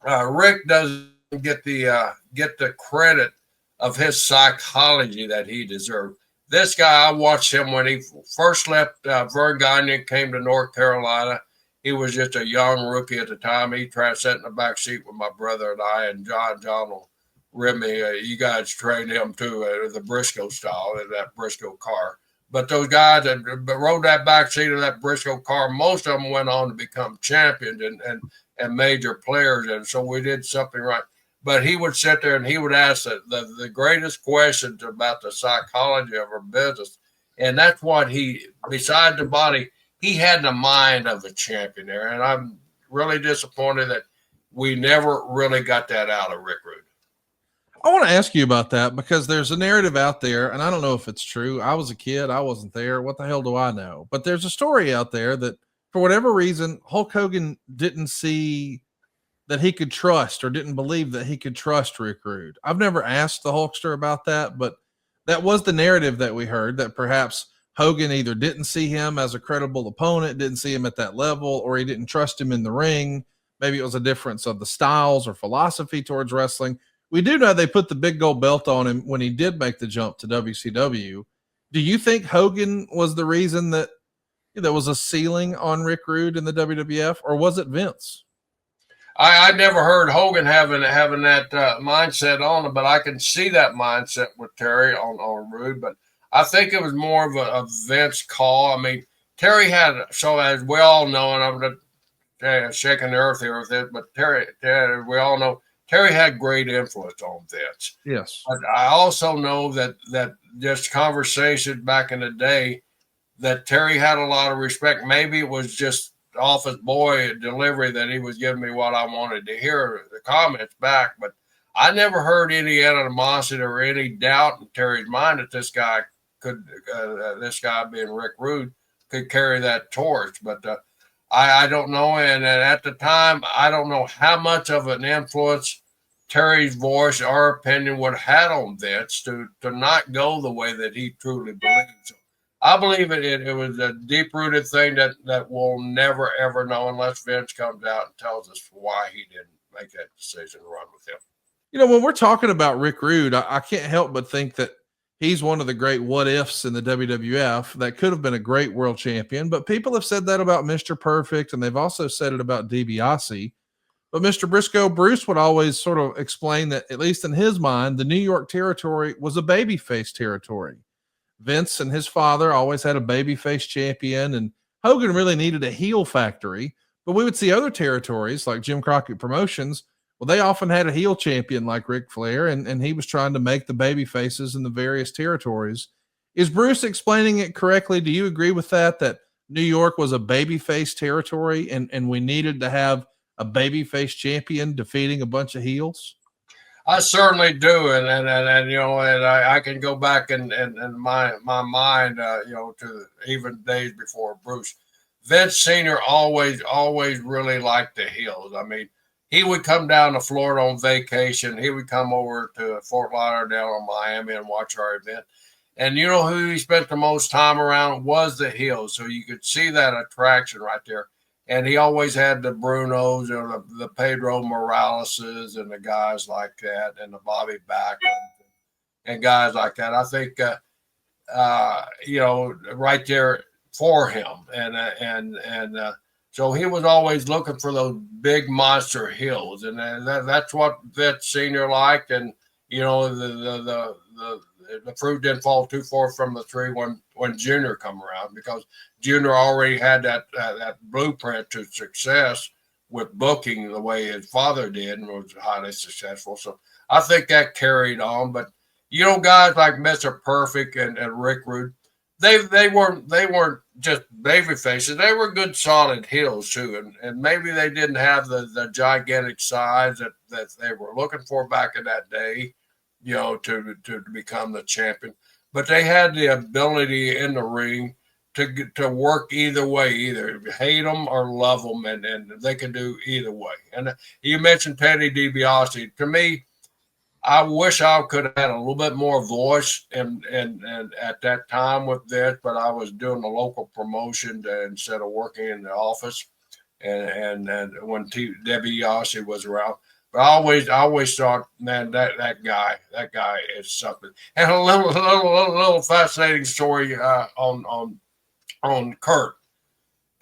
Rick doesn't get the credit of his psychology that he deserved. This guy, I watched him when he first left Vern Gagne, came to North Carolina. He was just a young rookie at the time. He tried to sit in the back seat with my brother and I, and John will rib me. You guys trained him too, the Brisco style, that Brisco car. But those guys that rode that back seat of that Brisco car, most of them went on to become champions and major players. And so we did something right. But he would sit there and he would ask the greatest questions about the psychology of our business. And that's what besides the body, he had the mind of a champion there. And I'm really disappointed that we never really got that out of Rick Rude. I want to ask you about that, because there's a narrative out there, and I don't know if it's true. I was a kid. I wasn't there. What the hell do I know? But there's a story out there that for whatever reason, Hulk Hogan didn't see that he could trust or didn't believe that he could trust Rick Rude. I've never asked the Hulkster about that, but that was the narrative that we heard, that perhaps Hogan either didn't see him as a credible opponent, didn't see him at that level, or he didn't trust him in the ring. Maybe it was a difference of the styles or philosophy towards wrestling. We do know they put the big gold belt on him when he did make the jump to WCW. Do you think Hogan was the reason that there was a ceiling on Rick Rude in the WWF, or was it Vince? I never heard Hogan having that mindset on him, but I can see that mindset with Terry on Rude. But I think it was more of a Vince call. I mean, Terry had, so as we all know, and I'm shaking the earth here with it, but Terry, we all know Terry had great influence on Vince. Yes. But I also know that just conversations back in the day, that Terry had a lot of respect. Maybe it was just office boy delivery that he was giving me what I wanted to hear, the comments back. But I never heard any animosity or any doubt in Terry's mind that this guy being Rick Rude, could carry that torch. But I don't know. And at the time, I don't know how much of an influence Terry's voice or opinion would have had on Vince to not go the way that he truly believed. So I believe it was a deep-rooted thing that we'll never, ever know unless Vince comes out and tells us why he didn't make that decision to run with him. You know, when we're talking about Rick Rude, I can't help but think that he's one of the great what-ifs in the WWF that could have been a great world champion. But people have said that about Mr. Perfect, and they've also said it about DiBiase. But Mr. Brisco, Bruce would always sort of explain that, at least in his mind, the New York territory was a babyface territory. Vince and his father always had a babyface champion, and Hogan really needed a heel factory. But we would see other territories like Jim Crockett Promotions. Well, they often had a heel champion like Ric Flair, and he was trying to make the baby faces in the various territories. Is Bruce explaining it correctly? Do you agree with that New York was a babyface territory and we needed to have a babyface champion defeating a bunch of heels? I certainly do, and you know, and I can go back and my mind, you know, to even days before Bruce. Vince Senior always really liked the heels. I mean, he would come down to Florida on vacation. He would come over to Fort Lauderdale or Miami and watch our event. And you know who he spent the most time around was the heels. So you could see that attraction right there. And he always had the Brunos or the Pedro Moraleses and the guys like that, and the Bobby Backlund and guys like that. I think, you know, right there for him. And so he was always looking for those big monster hills. And that's what Vince Sr. liked. And, you know, the fruit didn't fall too far from the tree when Junior come around, because Junior already had that blueprint to success with booking the way his father did and was highly successful. So I think that carried on. But, you know, guys like Mr. Perfect and Rick Rude, they weren't just baby faces. They were good solid heels too. And maybe they didn't have the gigantic size that they were looking for back in that day, you know, to become the champion. But they had the ability in the ring to work either way, either hate them or love them, and they could do either way. And you mentioned Teddy DiBiase. To me, I wish I could have had a little bit more voice and at that time with this, but I was doing the local promotion instead of working in the office, and when DiBiase was around. But I always thought, man, that guy is something. And a little fascinating story on Kurt.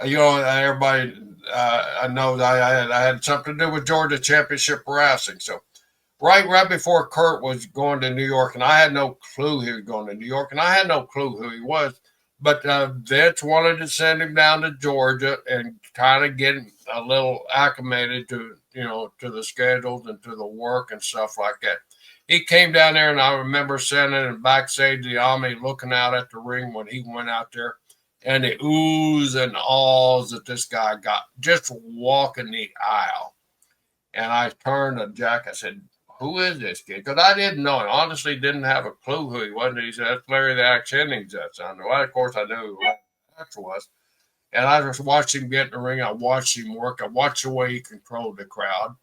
You know, everybody I know that I had something to do with Georgia Championship Wrestling. So right before Kurt was going to New York, and I had no clue he was going to New York, and I had no clue who he was. But Vince wanted to send him down to Georgia and kind of get him a little acclimated to, you know, to the schedules and to the work and stuff like that. He came down there, and I remember sitting in backstage the Army looking out at the ring when he went out there, and the oohs and ahs that this guy got just walking the aisle. And I turned to Jack. I said, "Who is this kid?" Because I didn't know him. Honestly, didn't have a clue who he was. And he said, "That's Larry the Axe Hennings." Well, of course, I knew who that was. And I just watched him get in the ring. I watched him work. I watched the way he controlled the crowd.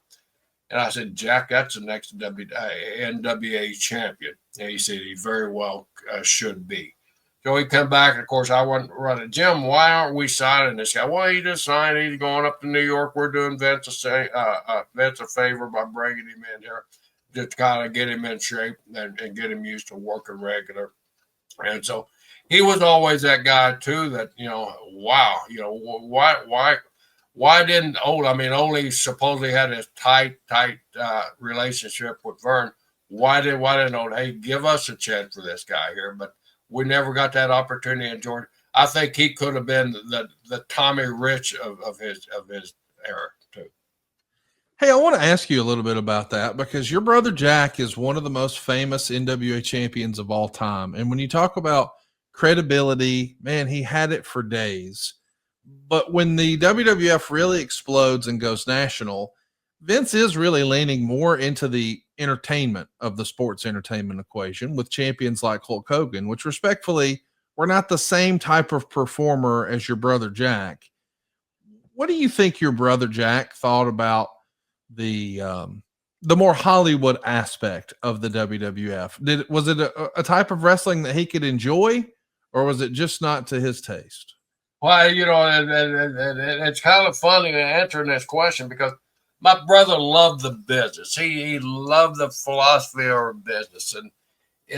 And I said, Jack, that's the next NWA champion. And he said he very well should be. So he come back, and of course I wasn't running. Jim, why aren't we signing this guy? Well, he just signed. He's going up to New York. We're doing Vince a favor by bringing him in here, just to kind of get him in shape and get him used to working regular. And so he was always that guy too. That wow, why didn't Ole supposedly had a tight relationship with Vern. Why didn't Ole, hey, give us a chance for this guy here? But we never got that opportunity in Georgia. I think he could have been the Tommy Rich of his era too. Hey, I want to ask you a little bit about that because your brother Jack is one of the most famous NWA champions of all time. And when you talk about credibility, man, he had it for days. But when the WWF really explodes and goes national, Vince is really leaning more into the entertainment of the sports entertainment equation with champions like Hulk Hogan, which respectfully were not the same type of performer as your brother Jack. What do you think your brother Jack thought about the more Hollywood aspect of the WWF? Was it a type of wrestling that he could enjoy, or was it just not to his taste? Well, it's kind of funny to answer this question because my brother loved the business. He loved the philosophy of business, and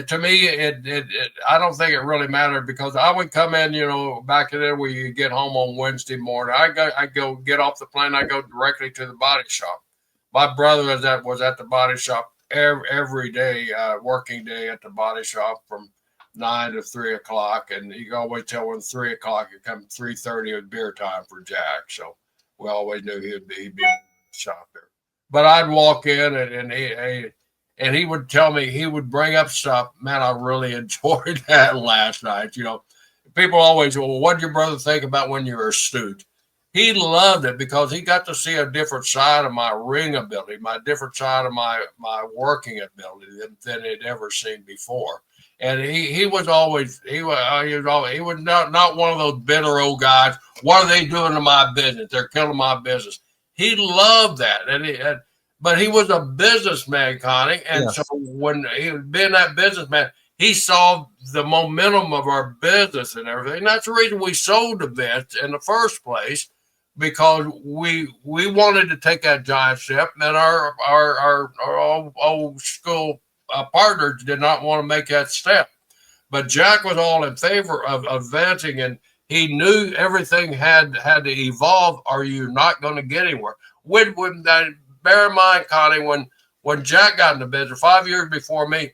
to me, I don't think it really mattered because I would come in, back in there where you get home on Wednesday morning. I go get off the plane. I go directly to the body shop. My brother was at the body shop every day, working day at the body shop from 9 to 3 o'clock, and you can always tell when 3 o'clock it come 3:30 was beer time for Jack. So we always knew he'd be in the shop there. But I'd walk in and he would tell me, he would bring up stuff. Man, I really enjoyed that last night. People always, well, what did your brother think about when you were a student? He loved it because he got to see a different side of my ring ability, my different side of my working ability than he'd ever seen before. And he was not one of those bitter old guys. What are they doing to my business? They're killing my business. He loved that, but he was a businessman, Connie. And yes. So when he was being that businessman, he saw the momentum of our business and everything. And that's the reason we sold to Vince in the first place, because we wanted to take that giant step, and our old school partners did not want to make that step. But Jack was all in favor of advancing, and he knew everything had to evolve, or you're not going to get anywhere. Bear in mind, Connie, when Jack got in the business 5 years before me,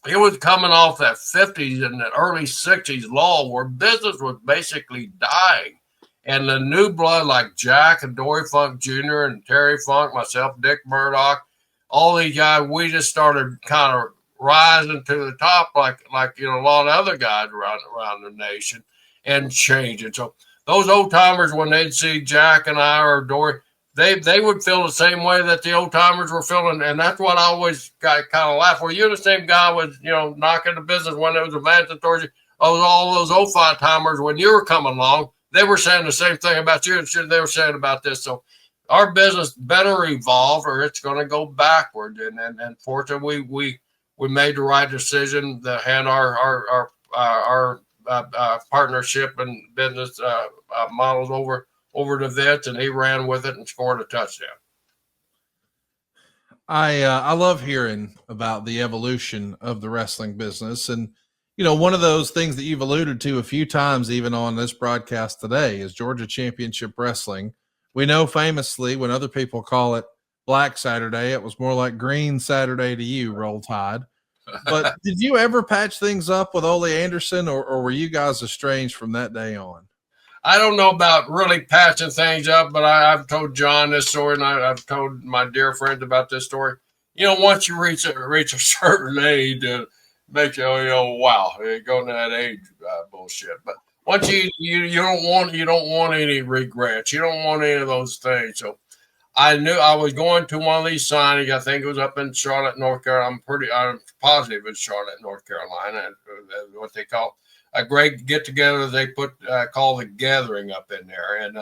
he was coming off that 50s and the early 60s lull where business was basically dying. And the new blood like Jack and Dory Funk Jr. and Terry Funk, myself, Dick Murdoch, all these guys, we just started kind of rising to the top like a lot of other guys around the nation and changing. So those old timers, when they'd see Jack and I or Dory, they would feel the same way that the old timers were feeling. And that's what I always got kind of laugh. Well, you're the same guy with, knocking the business when it was advancing towards you. All those 05 timers, when you were coming along, they were saying the same thing about you. They were saying about this. So our business better evolve or it's going to go backward. And fortunately, we made the right decision to hand our partnership and business models over to Vince, and he ran with it and scored a touchdown. I love hearing about the evolution of the wrestling business. And, one of those things that you've alluded to a few times, even on this broadcast today, is Georgia Championship Wrestling. We know famously when other people call it Black Saturday, it was more like Green Saturday to you, Roll Tide. But did you ever patch things up with Ole Anderson, or were you guys estranged from that day on? I don't know about really patching things up, but I've told John this story, and I've told my dear friends about this story. Once you reach a certain age, make you wow, you're going to that age bullshit. But once you don't want any regrets, you don't want any of those things. So I knew I was going to one of these signings. I think it was up in Charlotte, North Carolina. I'm positive it's Charlotte, North Carolina. What they call a great get together. They call the gathering up in there, and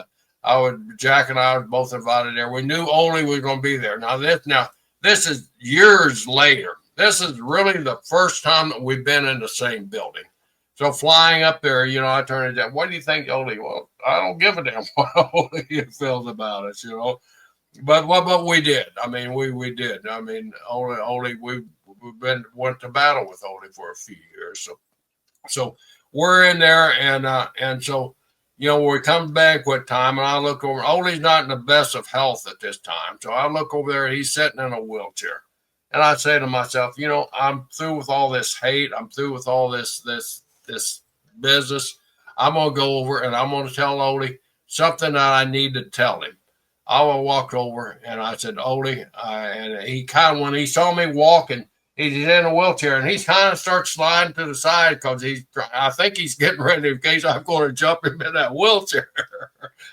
Jack and I were both invited there. We knew Ole was going to be there. Now this is years later. This is really the first time that we've been in the same building. So flying up there, you know, I turned it down. What do you think, Ole? Well, I don't give a damn what Ole feels about us, you know. But we did. I mean, we did. I mean, Ole, we went to battle with Ole for a few years. So we're in there, and so, you know, we come banquet time, and I look over. Ole's not in the best of health at this time, so I look over there, and he's sitting in a wheelchair, and I say to myself, you know, I'm through with all this hate. I'm through with all this business. I'm gonna go over and I'm gonna tell Ole something that I need to tell him. I walked over and I said, Ole, and he kind of, when he saw me walking, he's in a wheelchair and he's kind of starts sliding to the side because I think he's getting ready in case I'm going to jump him in that wheelchair.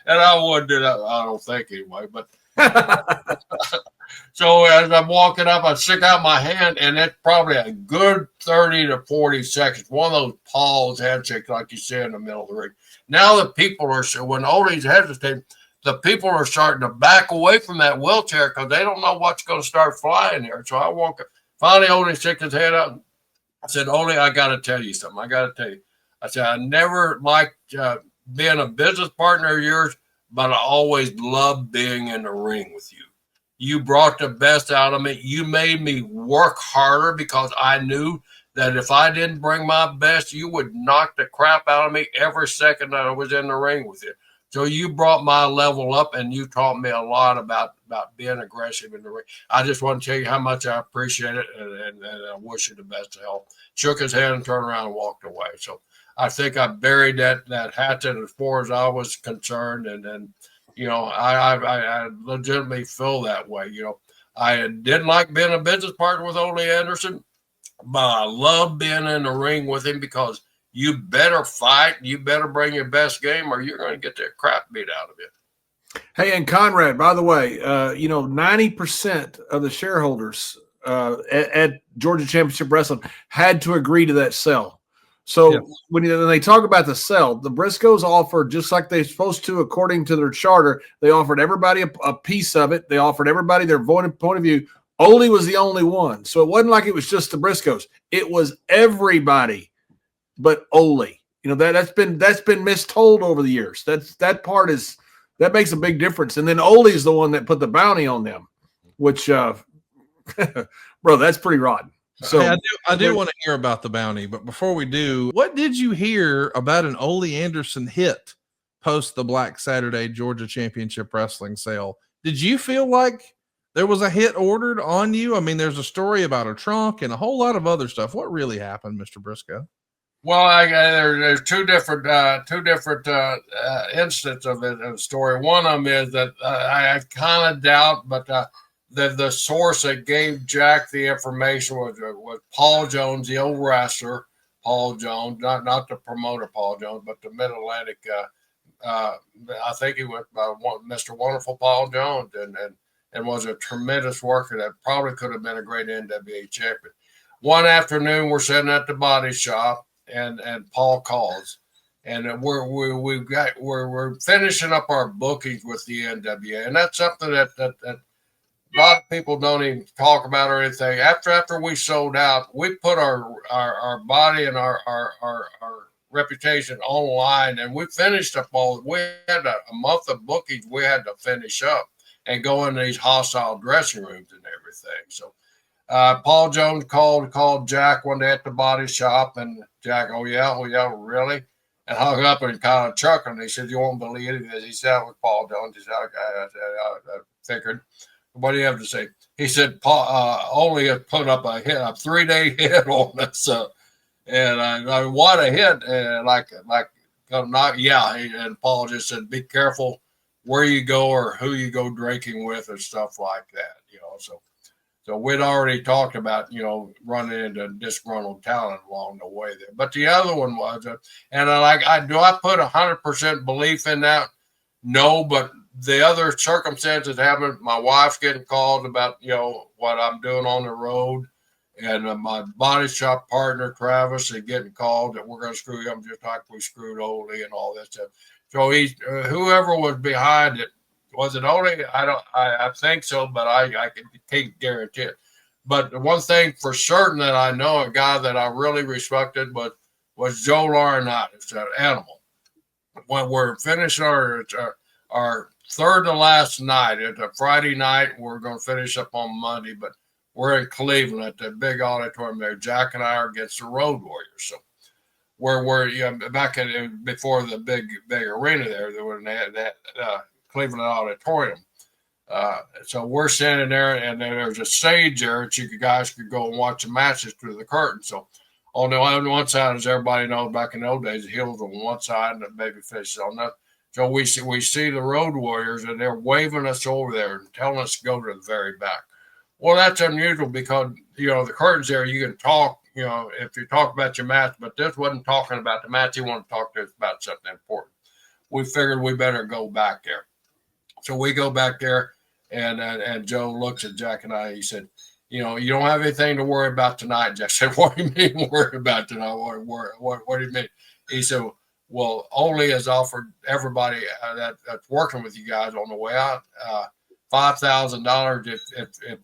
And I wouldn't do that. I don't think anyway, but so as I'm walking up, I stick out my hand and it's probably a good 30 to 40 seconds. One of those Paul's handshakes like you see in the middle of the ring. Now the people are, when Ole's hesitating, the people are starting to back away from that wheelchair because they don't know what's going to start flying here. So I walk up. Finally, Ole shook his head up. I said, Ole, I got to tell you something. I said, I never liked being a business partner of yours, but I always loved being in the ring with you. You brought the best out of me. You made me work harder because I knew that if I didn't bring my best, you would knock the crap out of me every second that I was in the ring with you. So you brought my level up, and you taught me a lot about being aggressive in the ring. I just want to tell you how much I appreciate it, and I wish you the best of health. Shook his hand and turned around and walked away. So I think I buried that hatchet as far as I was concerned, and you know, I legitimately feel that way. You know, I didn't like being a business partner with Ole Anderson, but I love being in the ring with him because you better fight. You better bring your best game or you're going to get the crap beat out of you. Hey, and Conrad, by the way, you know, 90% of the shareholders at Georgia Championship Wrestling had to agree to that sell. So when they talk about the sell, the Briscoes offered, just like they're supposed to according to their charter, they offered everybody a piece of it. They offered everybody their point of view. Ole was the only one. So it wasn't like it was just the Briscoes. It was everybody but Ole. You know, that's been mistold over the years. That makes a big difference. And then Ole's the one that put the bounty on them, which bro, that's pretty rotten. So hey, I do want to hear about the bounty, but before we do, what did you hear about an Ole Anderson hit post the Black Saturday Georgia Championship Wrestling sale? Did you feel like there was a hit ordered on you? I mean, there's a story about a trunk and a whole lot of other stuff. What really happened, Mr. Brisco? Well, there's two different instances of the story. One of them is that I kind of doubt, but the source that gave Jack the information was Paul Jones, the old wrestler, Paul Jones, not the promoter Paul Jones, but the Mid-Atlantic. I think he went by Mr. Wonderful Paul Jones, and was a tremendous worker that probably could have been a great NWA champion. One afternoon, we're sitting at the body shop. And Paul calls, and we're finishing up our bookings with the NWA, and that's something that a lot of people don't even talk about or anything. After we sold out, we put our body and our reputation online, and we finished up all. We had a month of bookings we had to finish up and go in these hostile dressing rooms and everything. So. Paul Jones called Jack one day at the body shop, and Jack, oh yeah, really? And hung up and kind of chuckled. And he said, "You won't believe it." He said, "It was Paul Jones." He said, I figured. What do you have to say? He said, Paul only had put up a 3-day hit on us. And I what a hit. And Paul just said, "Be careful where you go or who you go drinking with and stuff like that." You know, So we'd already talked about, you know, running into disgruntled talent along the way there. But the other one was, do I put 100% belief in that? No, but the other circumstances happened. My wife's getting called about, you know, what I'm doing on the road. And my body shop partner, Travis, is getting called that we're going to screw him just like we screwed Ole and all that stuff. So he, whoever was behind it, was it only? I think so, but I can't guarantee it. But the one thing for certain that I know, a guy that I really respected was Joe Laurinaitis, an animal. When we're finishing our third to last night, it's a Friday night. We're going to finish up on Monday, but we're in Cleveland at the big auditorium there. Jack and I are against the Road Warriors. So we're back before the big arena there. They were in that Cleveland auditorium. So we're standing there, and then there's a stage there that you guys could go and watch the matches through the curtain. So on one side, as everybody knows, back in the old days, the heels on one side and the baby faces on the other. So we see the Road Warriors, and they're waving us over there and telling us to go to the very back. Well, that's unusual because, the curtain's there. You can talk, if you talk about your match, but this wasn't talking about the match. He wanted to talk to us about something important. We figured we better go back there. So we go back there, and Joe looks at Jack and I. He said, you don't have anything to worry about tonight. Jack said, what do you mean worry about tonight? What do you mean? He said, well, Ole has offered everybody that's working with you guys on the way out $5,000 if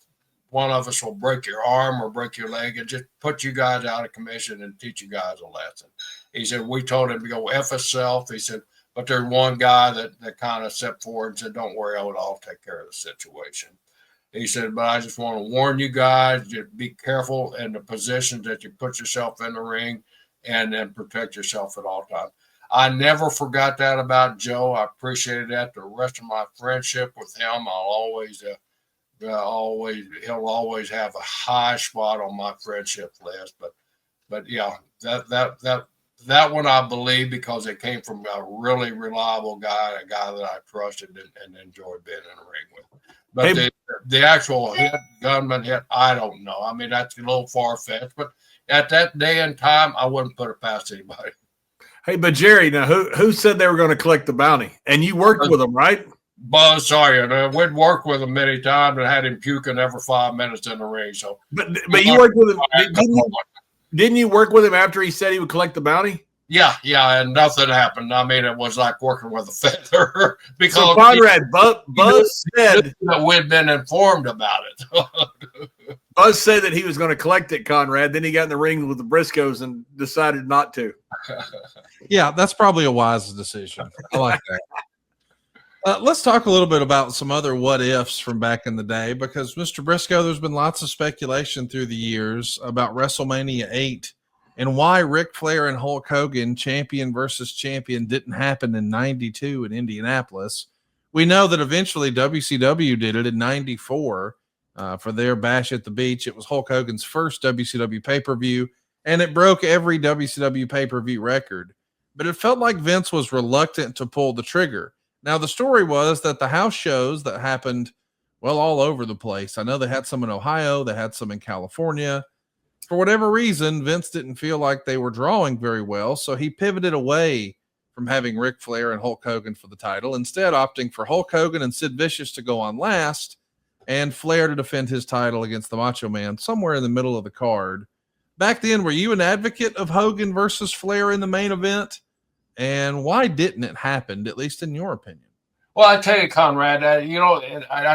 one of us will break your arm or break your leg and just put you guys out of commission and teach you guys a lesson. He said, we told him to go F himself. He said, but there's one guy that kind of stepped forward and said, don't worry, I'll take care of the situation. He said, but I just want to warn you guys, just be careful in the positions that you put yourself in the ring and then protect yourself at all times. I never forgot that about Joe. I appreciated that. The rest of my friendship with him, he'll always have a high spot on my friendship list. But yeah, that one I believe because it came from a really reliable guy, a guy that I trusted and enjoyed being in the ring with. But the actual gunman hit, I don't know. I mean, that's a little far-fetched, but at that day and time, I wouldn't put it past anybody. Hey, but Jerry, now who said they were going to collect the bounty? And you worked with them, right? Buzz Sawyer. We'd worked with him many times and had him puking every 5 minutes in the ring. So, but you worked with him. Didn't you work with him after he said he would collect the bounty? Yeah, and nothing happened. I mean, it was like working with a feather because so Conrad, Buzz said that we'd been informed about it. Buzz said that he was going to collect it, Conrad. Then he got in the ring with the Briscos and decided not to. Yeah, that's probably a wise decision. I like that. Let's talk a little bit about some other what ifs from back in the day because, Mr. Brisco, there's been lots of speculation through the years about WrestleMania 8 and why Ric Flair and Hulk Hogan, champion versus champion, didn't happen in 92 in Indianapolis. We know that eventually WCW did it in 94 for their Bash at the Beach. It was Hulk Hogan's first WCW pay-per-view, and it broke every WCW pay-per-view record. But it felt like Vince was reluctant to pull the trigger. Now, the story was that the house shows that happened, well, all over the place. I know they had some in Ohio. They had some in California. For whatever reason, Vince didn't feel like they were drawing very well, so he pivoted away from having Ric Flair and Hulk Hogan for the title, instead opting for Hulk Hogan and Sid Vicious to go on last and Flair to defend his title against the Macho Man somewhere in the middle of the card. Back then, were you an advocate of Hogan versus Flair in the main event? And why didn't it happen, at least in your opinion? Well, I tell you, Conrad, I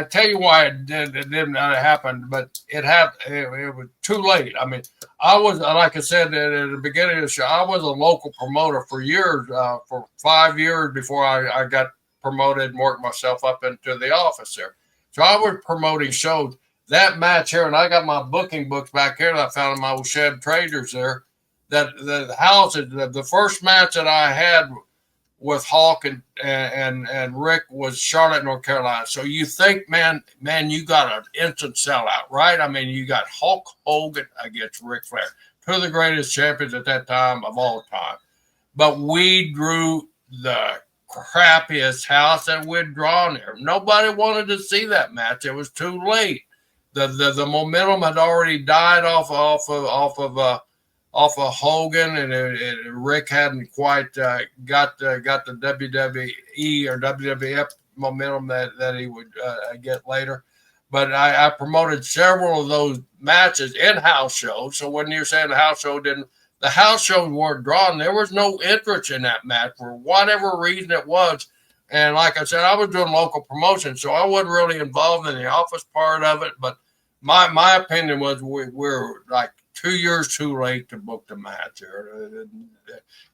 tell you why it didn't happen, but it happened. It was too late. I mean, I was, like I said at the beginning of the show, I was a local promoter for years, for 5 years before I got promoted and worked myself up into the office there. So I was promoting shows. That match here, and I got my booking books back here that I found in my old shed traders there. That the house, the first match that I had with Hawk and Rick was Charlotte, North Carolina. So you think, man, you got an instant sellout, right? I mean, you got Hulk Hogan against Ric Flair, two of the greatest champions at that time of all time. But we drew the crappiest house that we'd drawn there. Nobody wanted to see that match. It was too late. The momentum had already died off of Hogan, and Rick hadn't quite got the WWE or WWF momentum that he would get later. But I promoted several of those matches in house shows. So when you're saying the house show didn't, the house shows weren't drawn. There was no interest in that match for whatever reason it was. And like I said, I was doing local promotion, so I wasn't really involved in the office part of it. But my opinion was we're like 2 years too late to book the match here.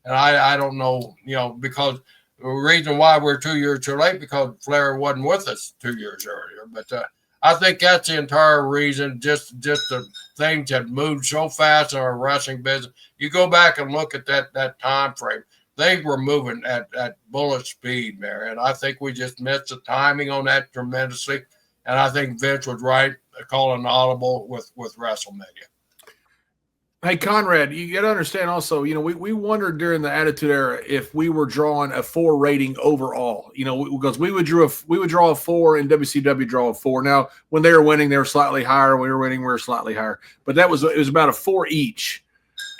And I don't know, because the reason why we're 2 years too late, because Flair wasn't with us 2 years earlier. But I think that's the entire reason, just the things have moved so fast in our wrestling business. You go back and look at that time frame. Things were moving at bullet speed, man. And I think we just missed the timing on that tremendously. And I think Vince was right calling an audible with WrestleMania. Hey, Conrad, you got to understand also, we wondered during the Attitude Era if we were drawing a 4 rating overall, because we would draw a 4 and WCW draw a 4. Now, when they were winning, they were slightly higher. When we were winning, we were slightly higher. But it was about a 4 each.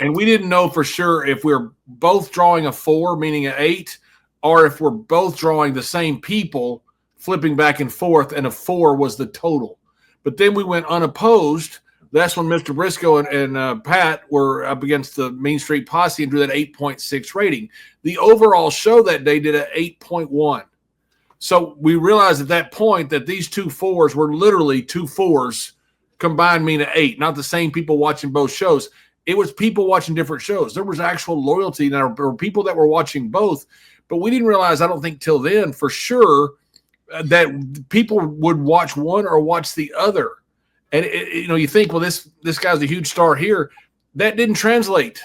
And we didn't know for sure if we were both drawing a 4, meaning an 8, or if we're both drawing the same people, flipping back and forth, and a 4 was the total. But then we went unopposed. That's when Mr. Brisco and Pat were up against the Mean Street Posse and drew that 8.6 rating. The overall show that day did an 8.1. So we realized at that point that these 2 4s were literally 2 4s combined mean an 8, not the same people watching both shows. It was people watching different shows. There was actual loyalty. Now, there were people that were watching both, but we didn't realize, I don't think till then for sure, that people would watch one or watch the other. And you think, well, this guy's a huge star here. That didn't translate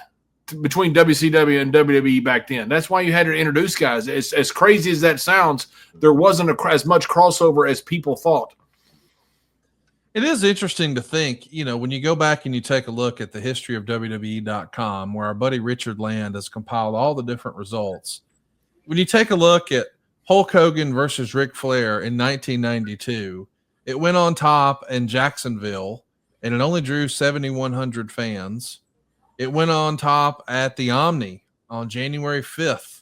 between WCW and WWE back then. That's why you had to introduce guys. As crazy as that sounds, there wasn't as much crossover as people thought. It is interesting to think, when you go back and you take a look at the history of WWE.com, where our buddy Richard Land has compiled all the different results. When you take a look at Hulk Hogan versus Ric Flair in 1992, it went on top in Jacksonville, and it only drew 7,100 fans. It went on top at the Omni on January 5th.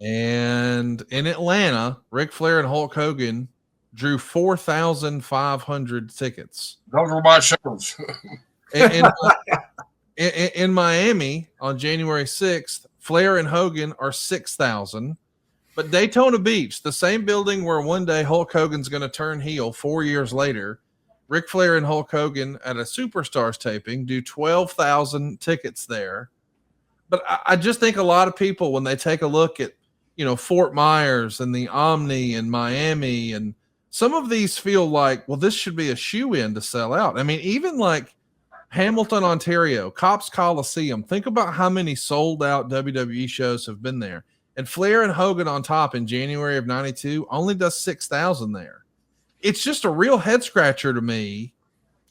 And in Atlanta, Ric Flair and Hulk Hogan drew 4,500 tickets. Those were my shows. In Miami on January 6th, Flair and Hogan are 6,000. But Daytona Beach, the same building where one day Hulk Hogan's going to turn heel 4 years later, Ric Flair and Hulk Hogan at a Superstars taping do 12,000 tickets there. But I just think a lot of people, when they take a look at, Fort Myers and the Omni and Miami, and some of these feel like, well, this should be a shoe-in to sell out. I mean, even like Hamilton, Ontario, Cops Coliseum, think about how many sold-out WWE shows have been there. And Flair and Hogan on top in January of 92 only does 6,000 there. It's just a real head scratcher to me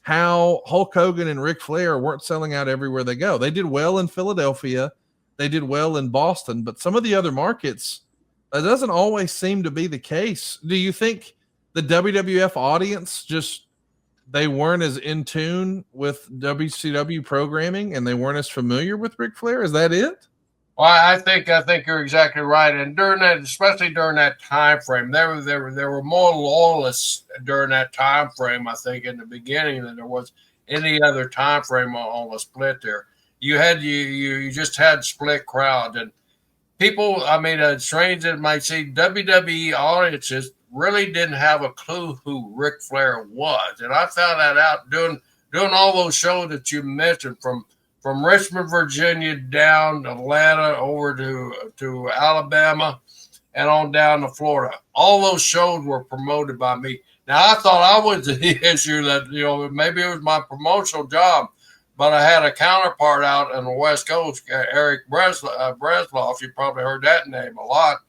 how Hulk Hogan and Ric Flair weren't selling out everywhere they go. They did well in Philadelphia. They did well in Boston. But some of the other markets, that doesn't always seem to be the case. Do you think the WWF audience they weren't as in tune with WCW programming and they weren't as familiar with Ric Flair? Is that it? Well, I think you're exactly right, and during that, especially during that time frame, there were more loyalists during that time frame. I think in the beginning than there was any other time frame on the split. There, you just had split crowd, and people. I mean, as strange as it might seem, WWE audiences really didn't have a clue who Ric Flair was, and I found that out doing all those shows that you mentioned from Richmond, Virginia, down to Atlanta, over to Alabama, and on down to Florida. All those shows were promoted by me. Now, I thought I was the issue that, maybe it was my promotional job, but I had a counterpart out on the West Coast, Eric Bresloff. You probably heard that name a lot,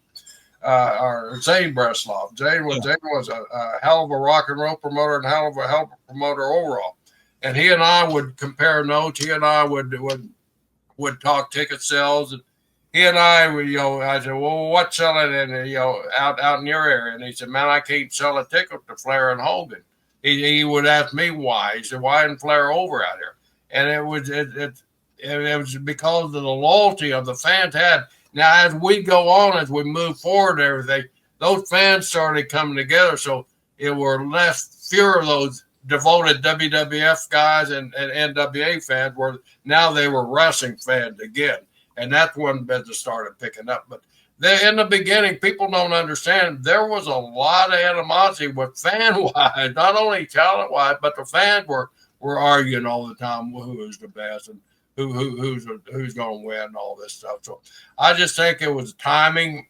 or Zane Bresloff. Zane was a hell of a rock and roll promoter and hell of a promoter overall. And he and I would compare notes. He and I would talk ticket sales. And he and I would, I said, well, what's selling out in your area? And he said, man, I can't sell a ticket to Flair and Hogan. He would ask me why. He said, why isn't Flair over out here? And it was because of the loyalty of the fans had. Now, as we go on, as we move forward and everything, those fans started coming together. So it were fewer of devoted WWF guys and NWA fans were now they were wrestling fans again. And that's when business started picking up. But in the beginning, people don't understand there was a lot of animosity with fan-wise, not only talent-wise, but the fans were arguing all the time who was the best and who's going to win and all this stuff. So I just think it was timing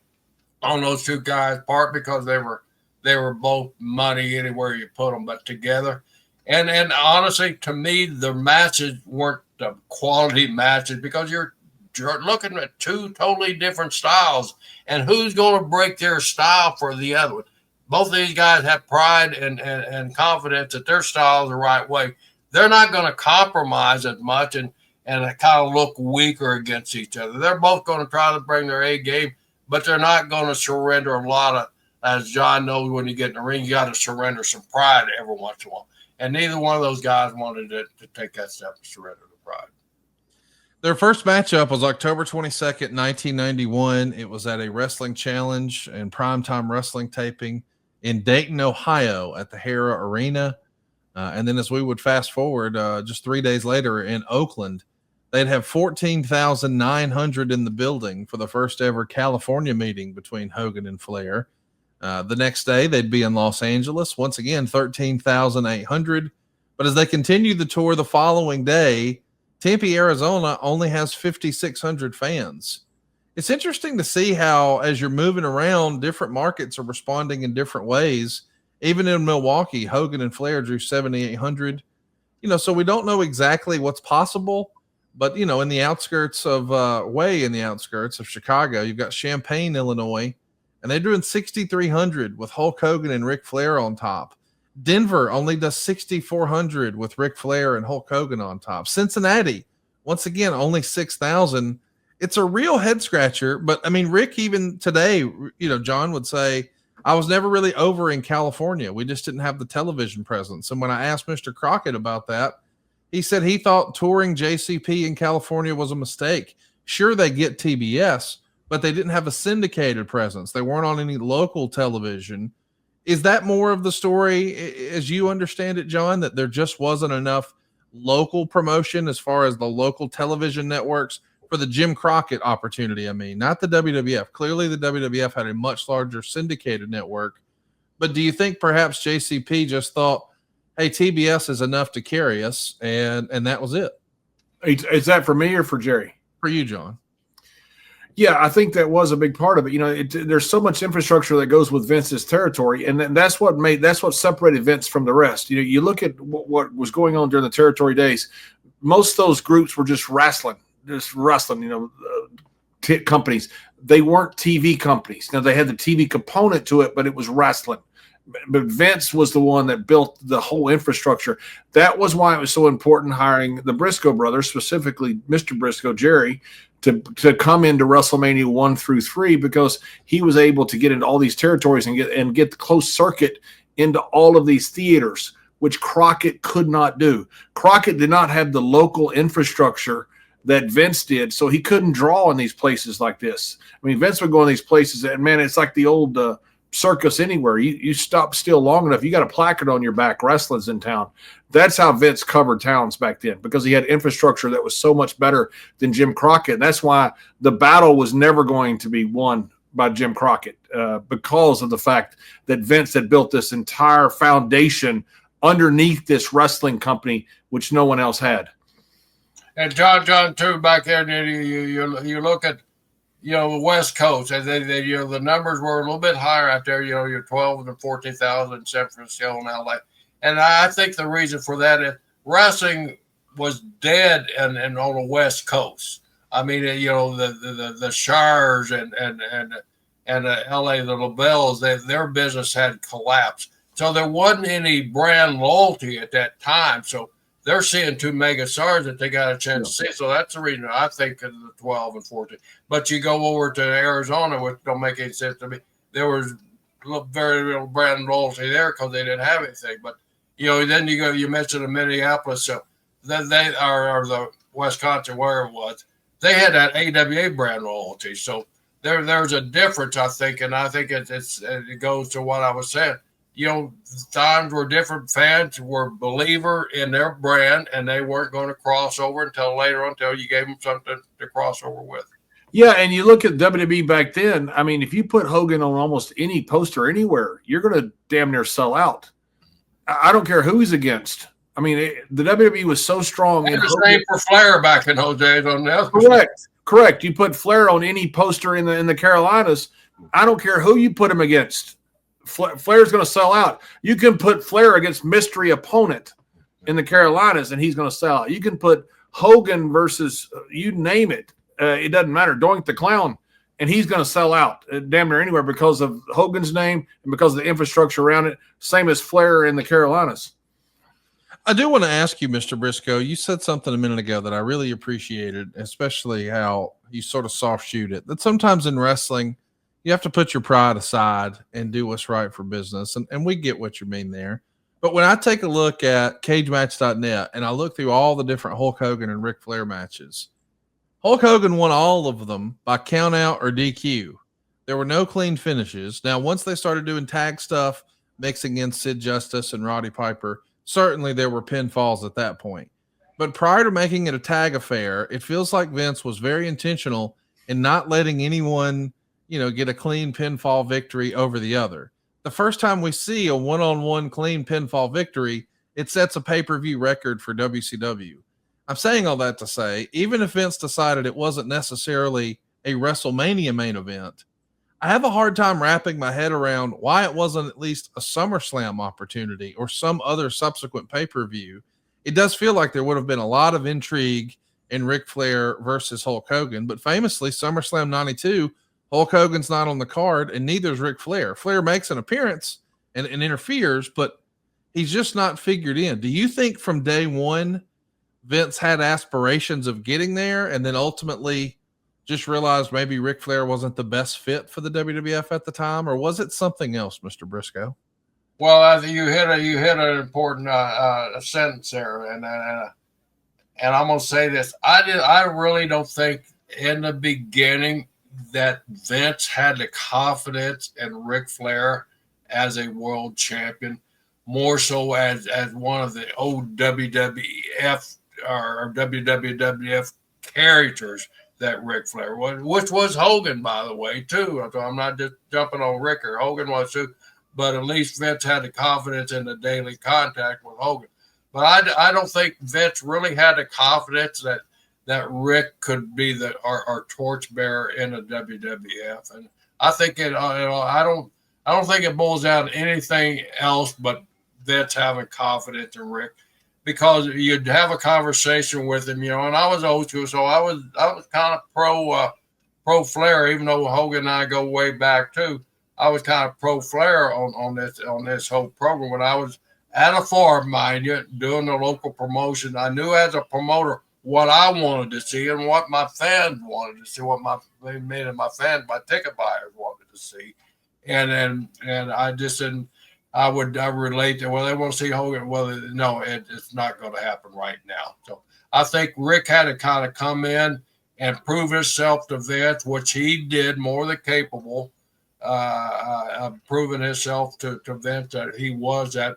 on those two guys, part because they were both money anywhere you put them, but together. And honestly, to me, the matches weren't the quality matches because you're looking at two totally different styles, and who's going to break their style for the other one? Both of these guys have pride and confidence that their style is the right way. They're not going to compromise as much and kind of look weaker against each other. They're both going to try to bring their A game, but they're not going to surrender a lot of, as John knows, when you get in the ring, you got to surrender some pride every once in a while. And neither one of those guys wanted to take that step to surrender the pride. Their first matchup was October 22nd, 1991. It was at a wrestling challenge and primetime wrestling taping in Dayton, Ohio at the Hara Arena. And then as we would fast forward, just 3 days later in Oakland, they'd have 14,900 in the building for the first ever California meeting between Hogan and Flair. The next day, they'd be in Los Angeles. Once again, 13,800. But as they continue the tour the following day, Tempe, Arizona only has 5,600 fans. It's interesting to see how, as you're moving around, different markets are responding in different ways. Even in Milwaukee, Hogan and Flair drew 7,800. So we don't know exactly what's possible. But, in the outskirts of, way in the outskirts of Chicago, you've got Champaign, Illinois, and they're doing 6,300 with Hulk Hogan and Ric Flair on top. Denver only does 6,400 with Ric Flair and Hulk Hogan on top. Cincinnati, once again, only 6,000. It's a real head scratcher. But I mean, Rick, even today, John would say, I was never really over in California. We just didn't have the television presence. And when I asked Mr. Crockett about that, he said he thought touring JCP in California was a mistake. Sure, they get TBS, but they didn't have a syndicated presence. They weren't on any local television. Is that more of the story as you understand it, John, that there just wasn't enough local promotion as far as the local television networks for the Jim Crockett opportunity? I mean, not the WWF. Clearly the WWF had a much larger syndicated network, but do you think perhaps JCP just thought, hey, TBS is enough to carry us, and that was it? Is that for me or for Jerry? For you, John. Yeah, I think that was a big part of it. There's so much infrastructure that goes with Vince's territory, and that's what separated Vince from the rest. You look at what was going on during the territory days. Most of those groups were just wrestling. Companies. They weren't TV companies. Now, they had the TV component to it, but it was wrestling. But Vince was the one that built the whole infrastructure. That was why it was so important hiring the Brisco brothers, specifically Mr. Brisco, Jerry, to come into WrestleMania 1 through 3, because he was able to get into all these territories and get the close circuit into all of these theaters, which Crockett could not do. Crockett did not have the local infrastructure that Vince did, so he couldn't draw in these places like this. I mean, Vince would go in these places, and man, it's like the old circus anywhere. You stop still long enough, you got a placard on your back, wrestling's in town. That's how Vince covered towns back then, because he had infrastructure that was so much better than Jim Crockett. And that's why the battle was never going to be won by Jim Crockett, because of the fact that Vince had built this entire foundation underneath this wrestling company, which no one else had. And John too, back there, you look at, the West Coast, and the numbers were a little bit higher out there. You're 12 and 14,000 in San Francisco and LA. And I think the reason for that is wrestling was dead and on the West Coast. I mean, the Shires and the LA, the LaBelles, their business had collapsed. So there wasn't any brand loyalty at that time. So they're seeing two mega stars that they got a chance to see. So that's the reason I think of the 12 and 14. But you go over to Arizona, which don't make any sense to me. There was very little brand loyalty there because they didn't have anything. But, then you mentioned the Minneapolis. So they are the Wisconsin, where it was. They had that AWA brand loyalty. So there's a difference, I think. And I think it goes to what I was saying. times where different fans were believer in their brand and they weren't going to cross over until later on, until you gave them something to cross over with. Yeah, and you look at WWE back then. I mean, if you put Hogan on almost any poster anywhere, you're going to damn near sell out. I don't care who he's against. I mean, the WWE was so strong. And the same for Flair back in those days on the other. Correct. You put Flair on any poster in the Carolinas. I don't care who you put him against. Flair's going to sell out. You can put Flair against mystery opponent in the Carolinas, and he's going to sell out. You can put Hogan versus you name it. It doesn't matter. Doink the Clown, and he's going to sell out damn near anywhere because of Hogan's name and because of the infrastructure around it. Same as Flair in the Carolinas. I do want to ask you, Mr. Brisco, you said something a minute ago that I really appreciated, especially how you sort of soft shoot it, that sometimes in wrestling, you have to put your pride aside and do what's right for business. And we get what you mean there. But when I take a look at cagematch.net and I look through all the different Hulk Hogan and Ric Flair matches, Hulk Hogan won all of them by count out or DQ. There were no clean finishes. Now, once they started doing tag stuff, mixing in Sid Justice and Roddy Piper, certainly there were pinfalls at that point. But prior to making it a tag affair, it feels like Vince was very intentional in not letting anyone, get a clean pinfall victory over the other. The first time we see a one-on-one clean pinfall victory, it sets a pay-per-view record for WCW. I'm saying all that to say, even if Vince decided it wasn't necessarily a WrestleMania main event, I have a hard time wrapping my head around why it wasn't at least a SummerSlam opportunity or some other subsequent pay-per-view. It does feel like there would have been a lot of intrigue in Ric Flair versus Hulk Hogan, but famously SummerSlam 92, Hulk Hogan's not on the card and neither is Ric Flair. Flair makes an appearance and interferes, but he's just not figured in. Do you think from day one, Vince had aspirations of getting there and then ultimately just realized maybe Ric Flair wasn't the best fit for the WWF at the time, or was it something else, Mr. Brisco? Well, I think you hit an important sentence there, and I'm gonna say this: I really don't think in the beginning that Vince had the confidence in Ric Flair as a world champion, more so as one of the old WWF or WWF characters that Ric Flair was, which was Hogan, by the way, too. I'm not just jumping on Rick, or Hogan was too, but at least Vince had the confidence in the daily contact with Hogan. But I don't think Vince really had the confidence that Rick could be our torchbearer in the WWF. And I think I don't think it boils down to anything else but Vince having confidence in Rick. Because you'd have a conversation with him, and I was old school, so I was kind of pro Flair, even though Hogan and I go way back too. I was kind of pro Flair on this whole program. When I was at a farm, mind you, doing the local promotion, I knew as a promoter what I wanted to see and what my fans wanted to see, what my ticket buyers wanted to see, and I just didn't. I relate to, well, they want to see Hogan. Well, no, it's not going to happen right now. So I think Rick had to kind of come in and prove himself to Vince, which he did more than capable of proving himself to Vince that he was that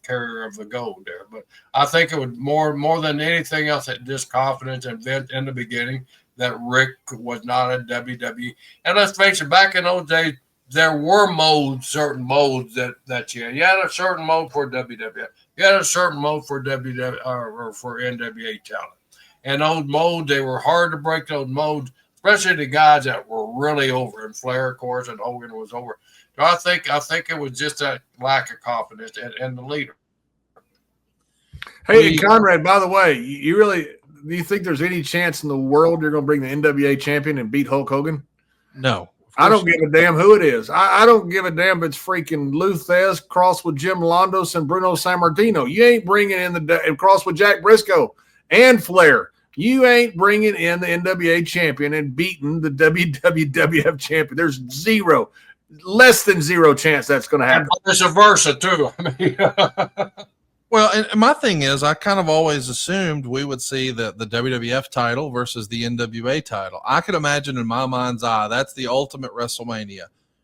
carrier of the gold there. But I think it was more than anything else that just confidence in Vince in the beginning that Rick was not a WWE. And let's face it, back in those days, there were certain modes that you had a certain mode for WWF. You had a certain mode for WWF or for NWA talent. And those modes, they were hard to break those modes, especially the guys that were really over. And Flair, of course, and Hogan was over. So I think it was just that lack of confidence in the leader. Hey, Conrad, by the way, do you think there's any chance in the world you're going to bring the NWA champion and beat Hulk Hogan? No. I don't give a damn who it is. I don't give a damn if it's freaking Lou Thez crossed with Jim Londos and Bruno Sammartino. You ain't bringing in and crossed with Jack Brisco and Flair. You ain't bringing in the NWA champion and beating the WWF champion. There's less than zero chance that's going to happen. And vice versa too. Well, and my thing is, I kind of always assumed we would see the WWF title versus the NWA title. I could imagine in my mind's eye, that's the ultimate WrestleMania.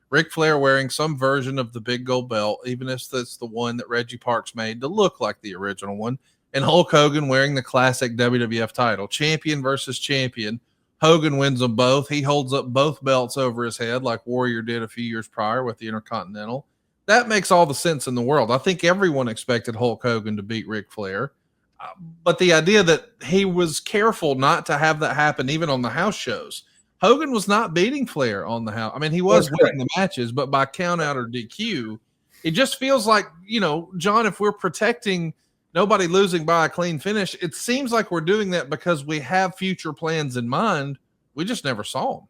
Ric Flair wearing some version of the big gold belt, even if it's the one that Reggie Parks made to look like the original one, and Hulk Hogan wearing the classic WWF title. Champion versus champion. Hogan wins them both. He holds up both belts over his head like Warrior did a few years prior with the Intercontinental. That makes all the sense in the world. I think everyone expected Hulk Hogan to beat Ric Flair. But the idea that he was careful not to have that happen even on the house shows. Hogan was not beating Flair on the house. I mean, he was winning the matches, but by count out or DQ, it just feels like, John, if we're protecting nobody losing by a clean finish, it seems like we're doing that because we have future plans in mind. We just never saw them.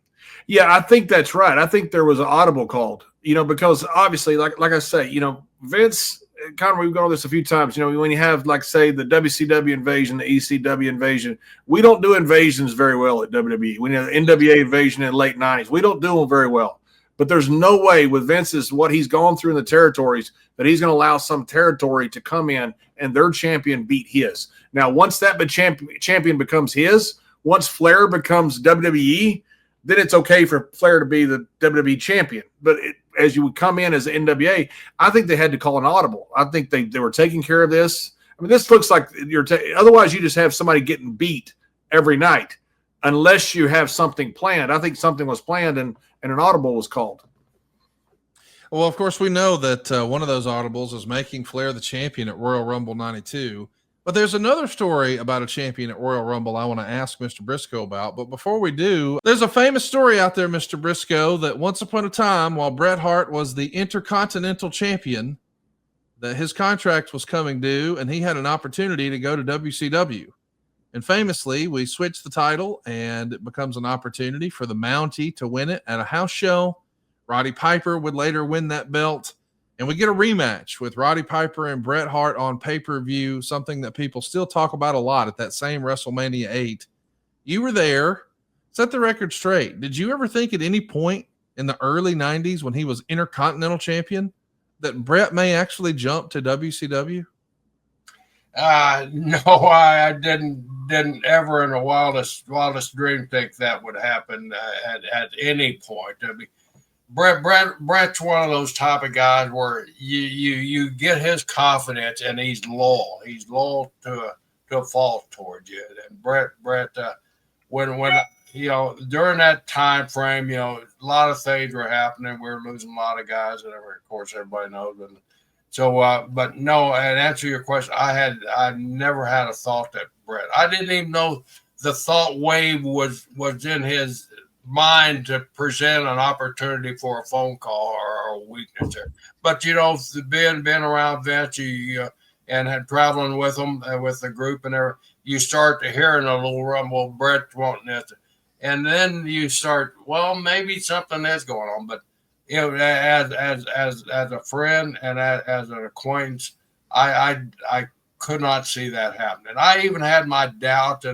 Yeah, I think that's right. I think there was an audible called, because obviously, like I say, Vince, Conrad, we've gone over this a few times. When you have, like, say, the WCW invasion, the ECW invasion, we don't do invasions very well at WWE. We have the NWA invasion in the late 90s. We don't do them very well. But there's no way with Vince's what he's gone through in the territories that he's going to allow some territory to come in and their champion beat his. Now, once that champion becomes his, once Flair becomes WWE, then it's okay for Flair to be the WWE champion. But as you would come in as the NWA, I think they had to call an audible. I think they were taking care of this. I mean, this looks like otherwise you just have somebody getting beat every night unless you have something planned. I think something was planned and an audible was called. Well, of course, we know that one of those audibles is making Flair the champion at Royal Rumble 92. But there's another story about a champion at Royal Rumble I want to ask Mr. Brisco about. But before we do, there's a famous story out there, Mr. Brisco, that once upon a time, while Bret Hart was the Intercontinental Champion, that his contract was coming due and he had an opportunity to go to WCW. And famously, we switched the title and it becomes an opportunity for the Mountie to win it at a house show. Roddy Piper would later win that belt. And we get a rematch with Roddy Piper and Bret Hart on pay-per-view, something that people still talk about a lot at that same WrestleMania 8. You were there. Set the record straight. Did you ever think at any point in the early 90s when he was Intercontinental Champion that Bret may actually jump to WCW? No, I didn't ever in the wildest dream think that would happen at any point. I mean, Bret's one of those type of guys where you get his confidence and he's loyal. He's loyal to a fault towards you. And Bret, when during that time frame, a lot of things were happening. We were losing a lot of guys, and of course everybody knows. And so, but no, and answer your question, I never had a thought that Bret. I didn't even know the thought wave was in his mind to present an opportunity for a phone call or a weakness there. But being around Vince, and had traveling with him with the group and everything, you start to hear in a little rumble, Bret's wanting this, and then you start, well, maybe something is going on. But as a friend and as an acquaintance, I could not see that happening. I even had my doubt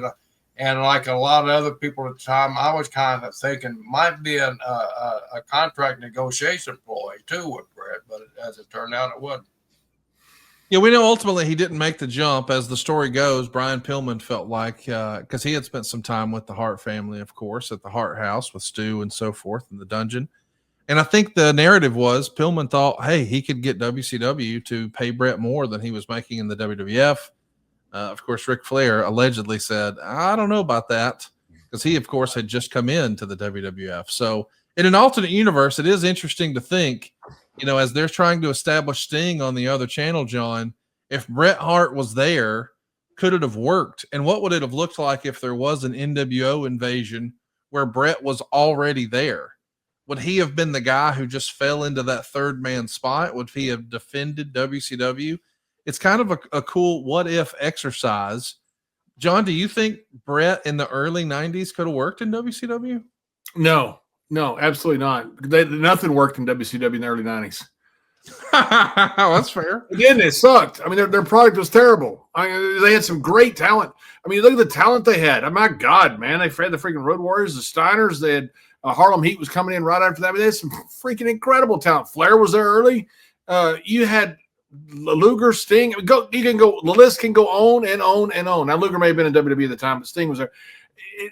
and like a lot of other people at the time, I was kind of thinking might be a contract negotiation ploy too with Bret, but as it turned out, it wasn't. Yeah, we know ultimately he didn't make the jump. As the story goes, Brian Pillman felt like, because he had spent some time with the Hart family, of course, at the Hart house with Stu and so forth in the dungeon. And I think the narrative was Pillman thought, hey, he could get WCW to pay Bret more than he was making in the WWF. Of course, Ric Flair allegedly said, I don't know about that, because he, of course, had just come into the WWF. So in an alternate universe, it is interesting to think, as they're trying to establish Sting on the other channel, John, if Bret Hart was there, could it have worked? And what would it have looked like if there was an NWO invasion where Bret was already there? Would he have been the guy who just fell into that third man spot? Would he have defended WCW? It's kind of a cool what if exercise. John, do you think Bret in the early 90s could have worked in WCW? No, absolutely not. Nothing worked in WCW in the early 90s. That's fair. Again, it sucked. I mean, their product was terrible. I mean, they had some great talent. I mean, look at the talent they had. Oh, my God, man. They had the freaking Road Warriors, the Steiners. They had Harlem Heat was coming in right after that. I mean, they had some freaking incredible talent. Flair was there early. You had Luger, Sting. You can go. The list can go on and on and on. Now Luger may have been in WWE at the time, but Sting was there.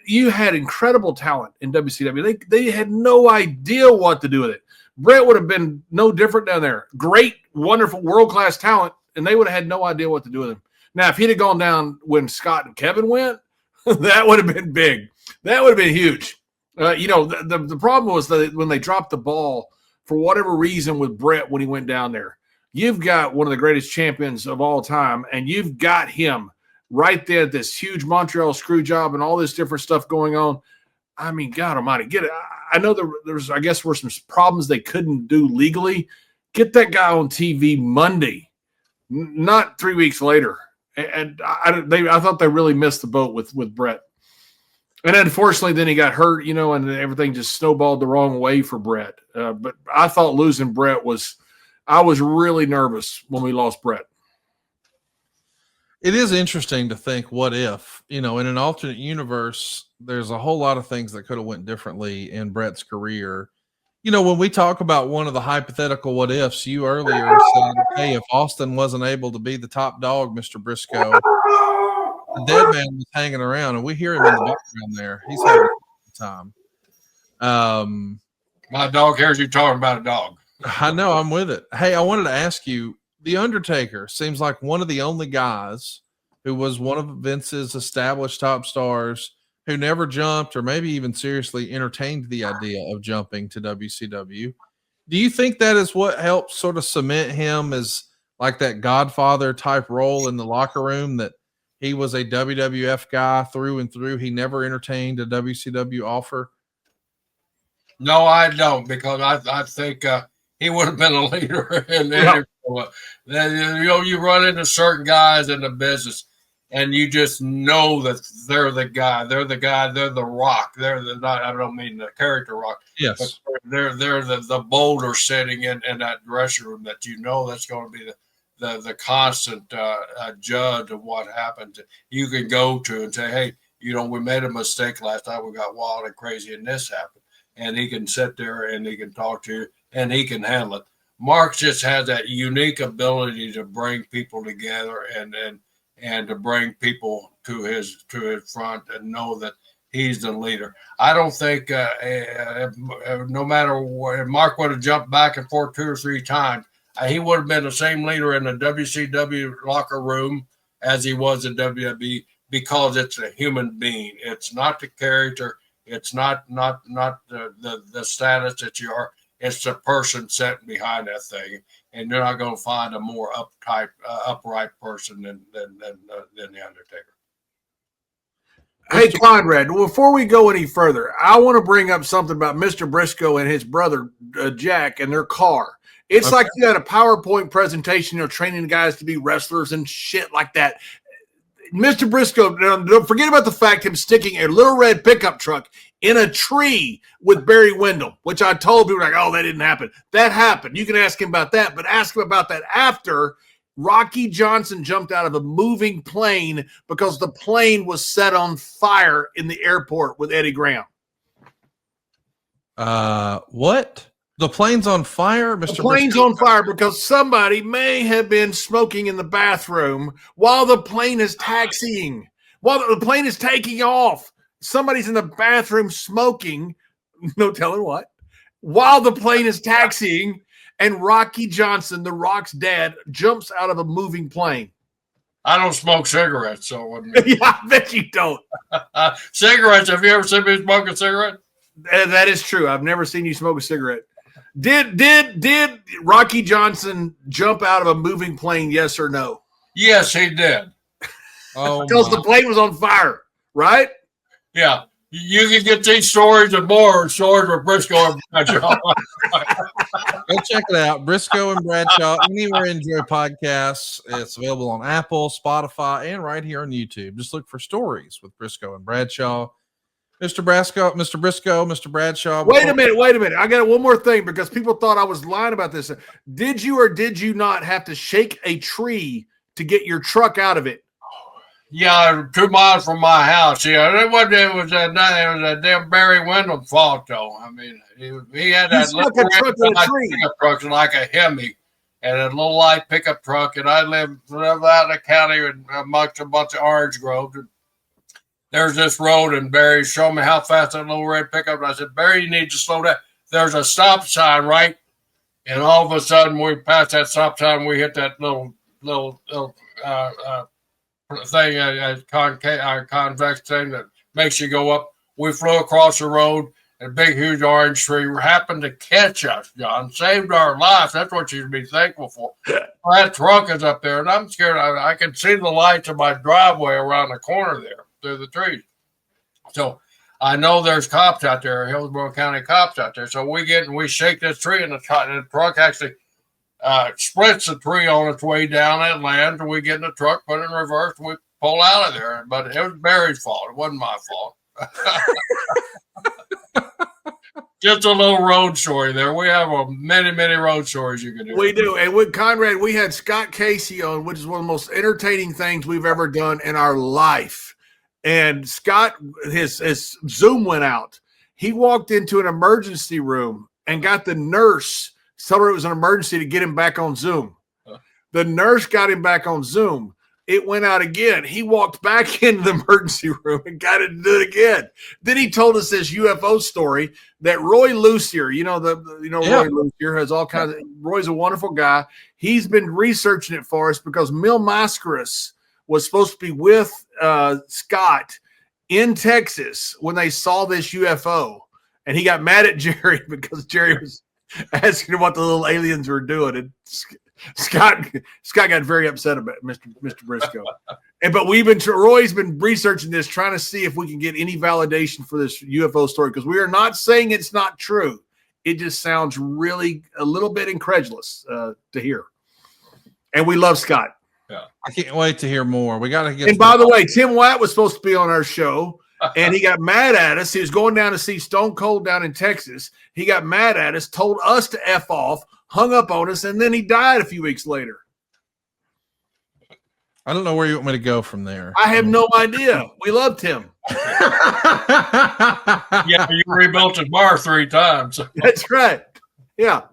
You had incredible talent in WCW. They had no idea what to do with it. Brett would have been no different down there. Great, wonderful, world-class talent, and they would have had no idea what to do with him. Now, if he'd have gone down when Scott and Kevin went, that would have been big. That would have been huge. The problem was that when they dropped the ball, for whatever reason with Brett when he went down there, you've got one of the greatest champions of all time, and you've got him right there at this huge Montreal screw job and all this different stuff going on. I mean, God almighty, get it. I know there's, I guess, were some problems they couldn't do legally. Get that guy on TV Monday, not 3 weeks later. And I thought they really missed the boat with Brett. And unfortunately, then he got hurt, and everything just snowballed the wrong way for Brett. But I thought losing Brett I was really nervous when we lost Brett. It is interesting to think, what if, in an alternate universe, there's a whole lot of things that could have went differently in Brett's career. When we talk about one of the hypothetical what ifs, you earlier said, hey, if Austin wasn't able to be the top dog, Mr. Brisco, the dead man was hanging around, and we hear him in the background there. He's having a good time. My dog hears you talking about a dog. I know, I'm with it. Hey, I wanted to ask you, The Undertaker seems like one of the only guys who was one of Vince's established top stars who never jumped or maybe even seriously entertained the idea of jumping to WCW. Do you think that is what helped sort of cement him as like that Godfather type role in the locker room, that he was a WWF guy through and through? He never entertained a WCW offer? No, I don't, because I think he would have been a leader in there. You run into certain guys in the business, and you just know that they're the guy. They're the guy. They're the Rock. They're the not. I don't mean the character Rock. Yes, but they're the boulder sitting in that dressing room that that's going to be the constant judge of what happened. You can go to and say, hey, we made a mistake last night. We got wild and crazy, and this happened. And he can sit there and he can talk to you and he can handle it. Mark just has that unique ability to bring people together and to bring people to his front and know that he's the leader. I don't think no matter what, Mark would have jumped back and forth 2 or 3 times, he would have been the same leader in the WCW locker room as he was in WWE, because it's a human being. It's not the character. It's not the status that you are. It's the person sitting behind that thing, and you're not going to find a more upright person than the Undertaker. Hey, Conrad, before we go any further, I want to bring up something about Mr. Brisco and his brother Jack and their car. It's okay. Like you had a PowerPoint presentation, training the guys to be wrestlers and shit like that. Mr. Brisco, don't forget about the fact him sticking a little red pickup truck in a tree with Barry Windham, which I told people like, oh, that didn't happen. That happened. You can ask him about that, but ask him about that after Rocky Johnson jumped out of a moving plane because the plane was set on fire in the airport with Eddie Graham. What? The plane's on fire, Mr. The plane's on fire because somebody may have been smoking in the bathroom while the plane is taxiing. While the plane is taking off, somebody's in the bathroom smoking, no telling what, while the plane is taxiing, and Rocky Johnson, the Rock's dad, jumps out of a moving plane. I don't smoke cigarettes, so yeah, I bet you don't. Cigarettes? Have you ever seen me smoke a cigarette? That is true. I've never seen you smoke a cigarette. Did Rocky Johnson jump out of a moving plane? Yes or no? Yes, he did. Because the plane was on fire, right? Yeah. You can get these stories and more stories with Brisco and Bradshaw. Go check it out. Brisco and Bradshaw. Anywhere you enjoy podcasts, it's available on Apple, Spotify, and right here on YouTube. Just look for Stories with Brisco and Bradshaw. Mr. Brisco, Mr. Bradshaw. Wait a minute. I got one more thing because people thought I was lying about this. Did you or did you not have to shake a tree to get your truck out of it? Yeah, 2 miles from my house. Yeah, it was a damn Barry Windham fault, though. I mean, he had that little pickup truck like a Hemi and a little light pickup truck, and I live out in the county amongst a bunch of orange groves. there's this road, and Barry showed me how fast that little red pickup. And I said, Barry, you need to slow down. There's a stop sign, right? And all of a sudden, we passed that stop sign. We hit that little thing, convex thing that makes you go up. We flew across the road, and a big, huge orange tree happened to catch us, John. Saved our lives. That's what you should be thankful for. That truck is up there, and I'm scared. I can see the lights of my driveway around the corner there through the trees. So I know there's cops out there, Hillsborough County cops out there. So we shake this tree, and the truck actually splits the tree on its way down. It lands, and we get in the truck, put it in reverse, and we pull out of there. But it was Barry's fault. It wasn't my fault. Just a little road story there. We have many, many road stories you can do. We do. And with Conrad, we had Scott Casey on, which is one of the most entertaining things we've ever done in our life. And Scott, his Zoom went out. He walked into an emergency room and got the nurse, told her it was an emergency, to get him back on Zoom. The nurse got him back on Zoom. It went out again. He walked back into the emergency room and got it to do it again. Then he told us this UFO story that Roy Lucier, Roy Lucier has all kinds of, Roy's a wonderful guy. He's been researching it for us because Mil Mascaras was supposed to be with Scott in Texas when they saw this UFO. And he got mad at Jerry because Jerry was asking him what the little aliens were doing. And Scott got very upset about it, Mr. Brisco. But Roy's been researching this, trying to see if we can get any validation for this UFO story, because we are not saying it's not true. It just sounds really a little bit incredulous to hear. And we love Scott. Yeah, I can't wait to hear more. We got to get. And by the way, Tim White was supposed to be on our show, and he got mad at us. He was going down to see Stone Cold down in Texas. He got mad at us, told us to F off, hung up on us, and then he died a few weeks later. I don't know where you want me to go from there. I have no idea. We loved him. Yeah, you rebuilt his bar 3 times. That's right. Yeah.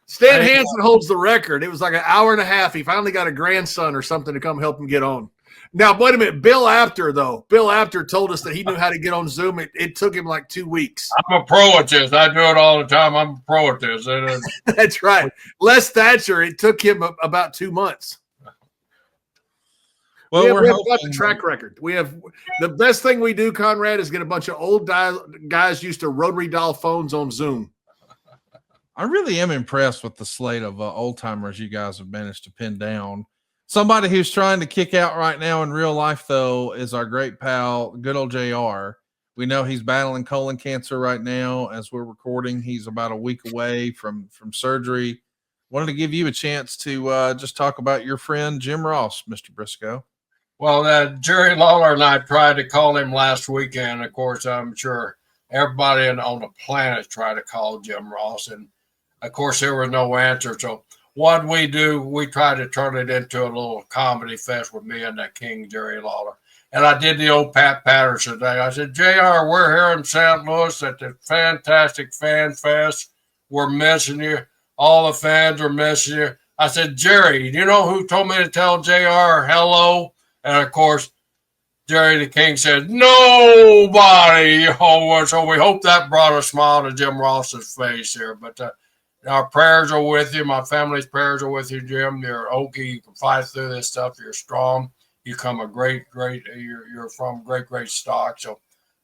Stan Hansen holds the record. It was like an hour and a half. He finally got a grandson or something to come help him get on. Now, wait a minute. Bill Apter told us that he knew how to get on Zoom. It took him like 2 weeks. I'm a pro at this. I do it all the time. I'm a pro at this. That's right. Les Thatcher, it took him about 2 months. Well, we have got the track record. We have the best thing we do, Conrad, is get a bunch of old guys used to rotary dial phones on Zoom. I really am impressed with the slate of old timers you guys have managed to pin down. Somebody who's trying to kick out right now in real life, though, is our great pal, good old JR. We know he's battling colon cancer right now as we're recording. He's about a week away from surgery. Wanted to give you a chance to just talk about your friend Jim Ross, Mr. Brisco. Well, Jerry Lawler and I tried to call him last weekend. Of course, I'm sure everybody on the planet tried to call Jim Ross, and of course, there was no answer. So what we do, we try to turn it into a little comedy fest with me and that King, Jerry Lawler. And I did the old Pat Patterson thing. I said, JR, we're here in St. Louis at the fantastic fan fest. We're missing you. All the fans are missing you. I said, Jerry, you know who told me to tell JR hello? And, of course, Jerry the King said, nobody. Oh, so we hope that brought a smile to Jim Ross's face here. But our prayers are with you. My family's prayers are with you, Jim. You're Okie. You can fight through this stuff. You're strong. You come a great, you're from great stock. So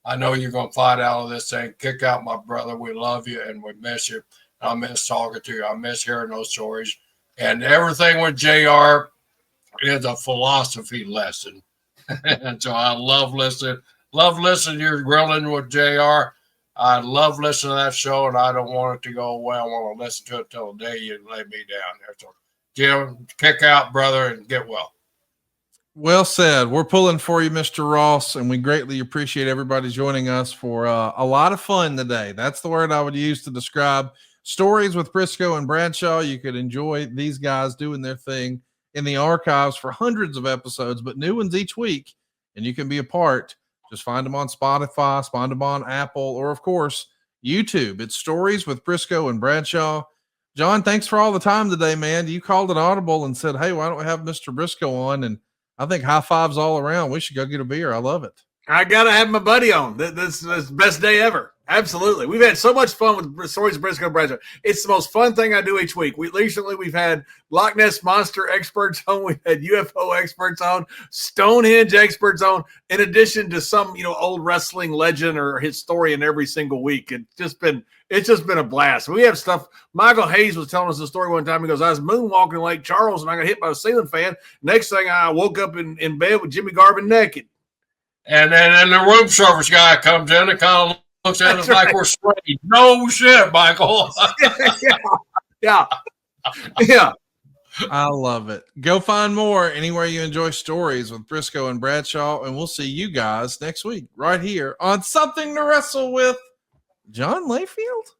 I know you're going to fight out of this thing. Kick out my brother. We love you, and we miss you. I miss talking to you. I miss hearing those stories. And everything with JR is a philosophy lesson. And so I love listening. You're grilling with JR. I love listening to that show, and I don't want it to go away. I want to listen to it till the day you lay me down there. So, Jim, kick out, brother, and get well. Well said. We're pulling for you, Mr. Ross, and we greatly appreciate everybody joining us for a lot of fun today. That's the word I would use to describe Stories with Brisco and Bradshaw. You could enjoy these guys doing their thing in the archives for hundreds of episodes, but new ones each week, and you can be a part. Just find them on Spotify, find them on Apple, or, of course, YouTube. It's Stories with Brisco and Bradshaw. John, thanks for all the time today, man. You called an audible and said, hey, why don't we have Mr. Brisco on? And I think high fives all around. We should go get a beer. I love it. I gotta have my buddy on. This is the best day ever. Absolutely. We've had so much fun with Stories of Brisco and Brisco. It's the most fun thing I do each week. We've had Loch Ness Monster experts on. We've had UFO experts on, Stonehenge experts on, in addition to some, old wrestling legend or historian every single week. It's just been a blast. We have stuff. Michael Hayes was telling us a story one time. He goes, I was moonwalking in Lake Charles and I got hit by a ceiling fan. Next thing I woke up in bed with Jimmy Garvin naked. And then the room service guy comes in and kind of looks at us like we're straight. No shit, Michael. Yeah. I love it. Go find more anywhere you enjoy stories with Brisco and Bradshaw, and we'll see you guys next week right here on Something to Wrestle with John Layfield.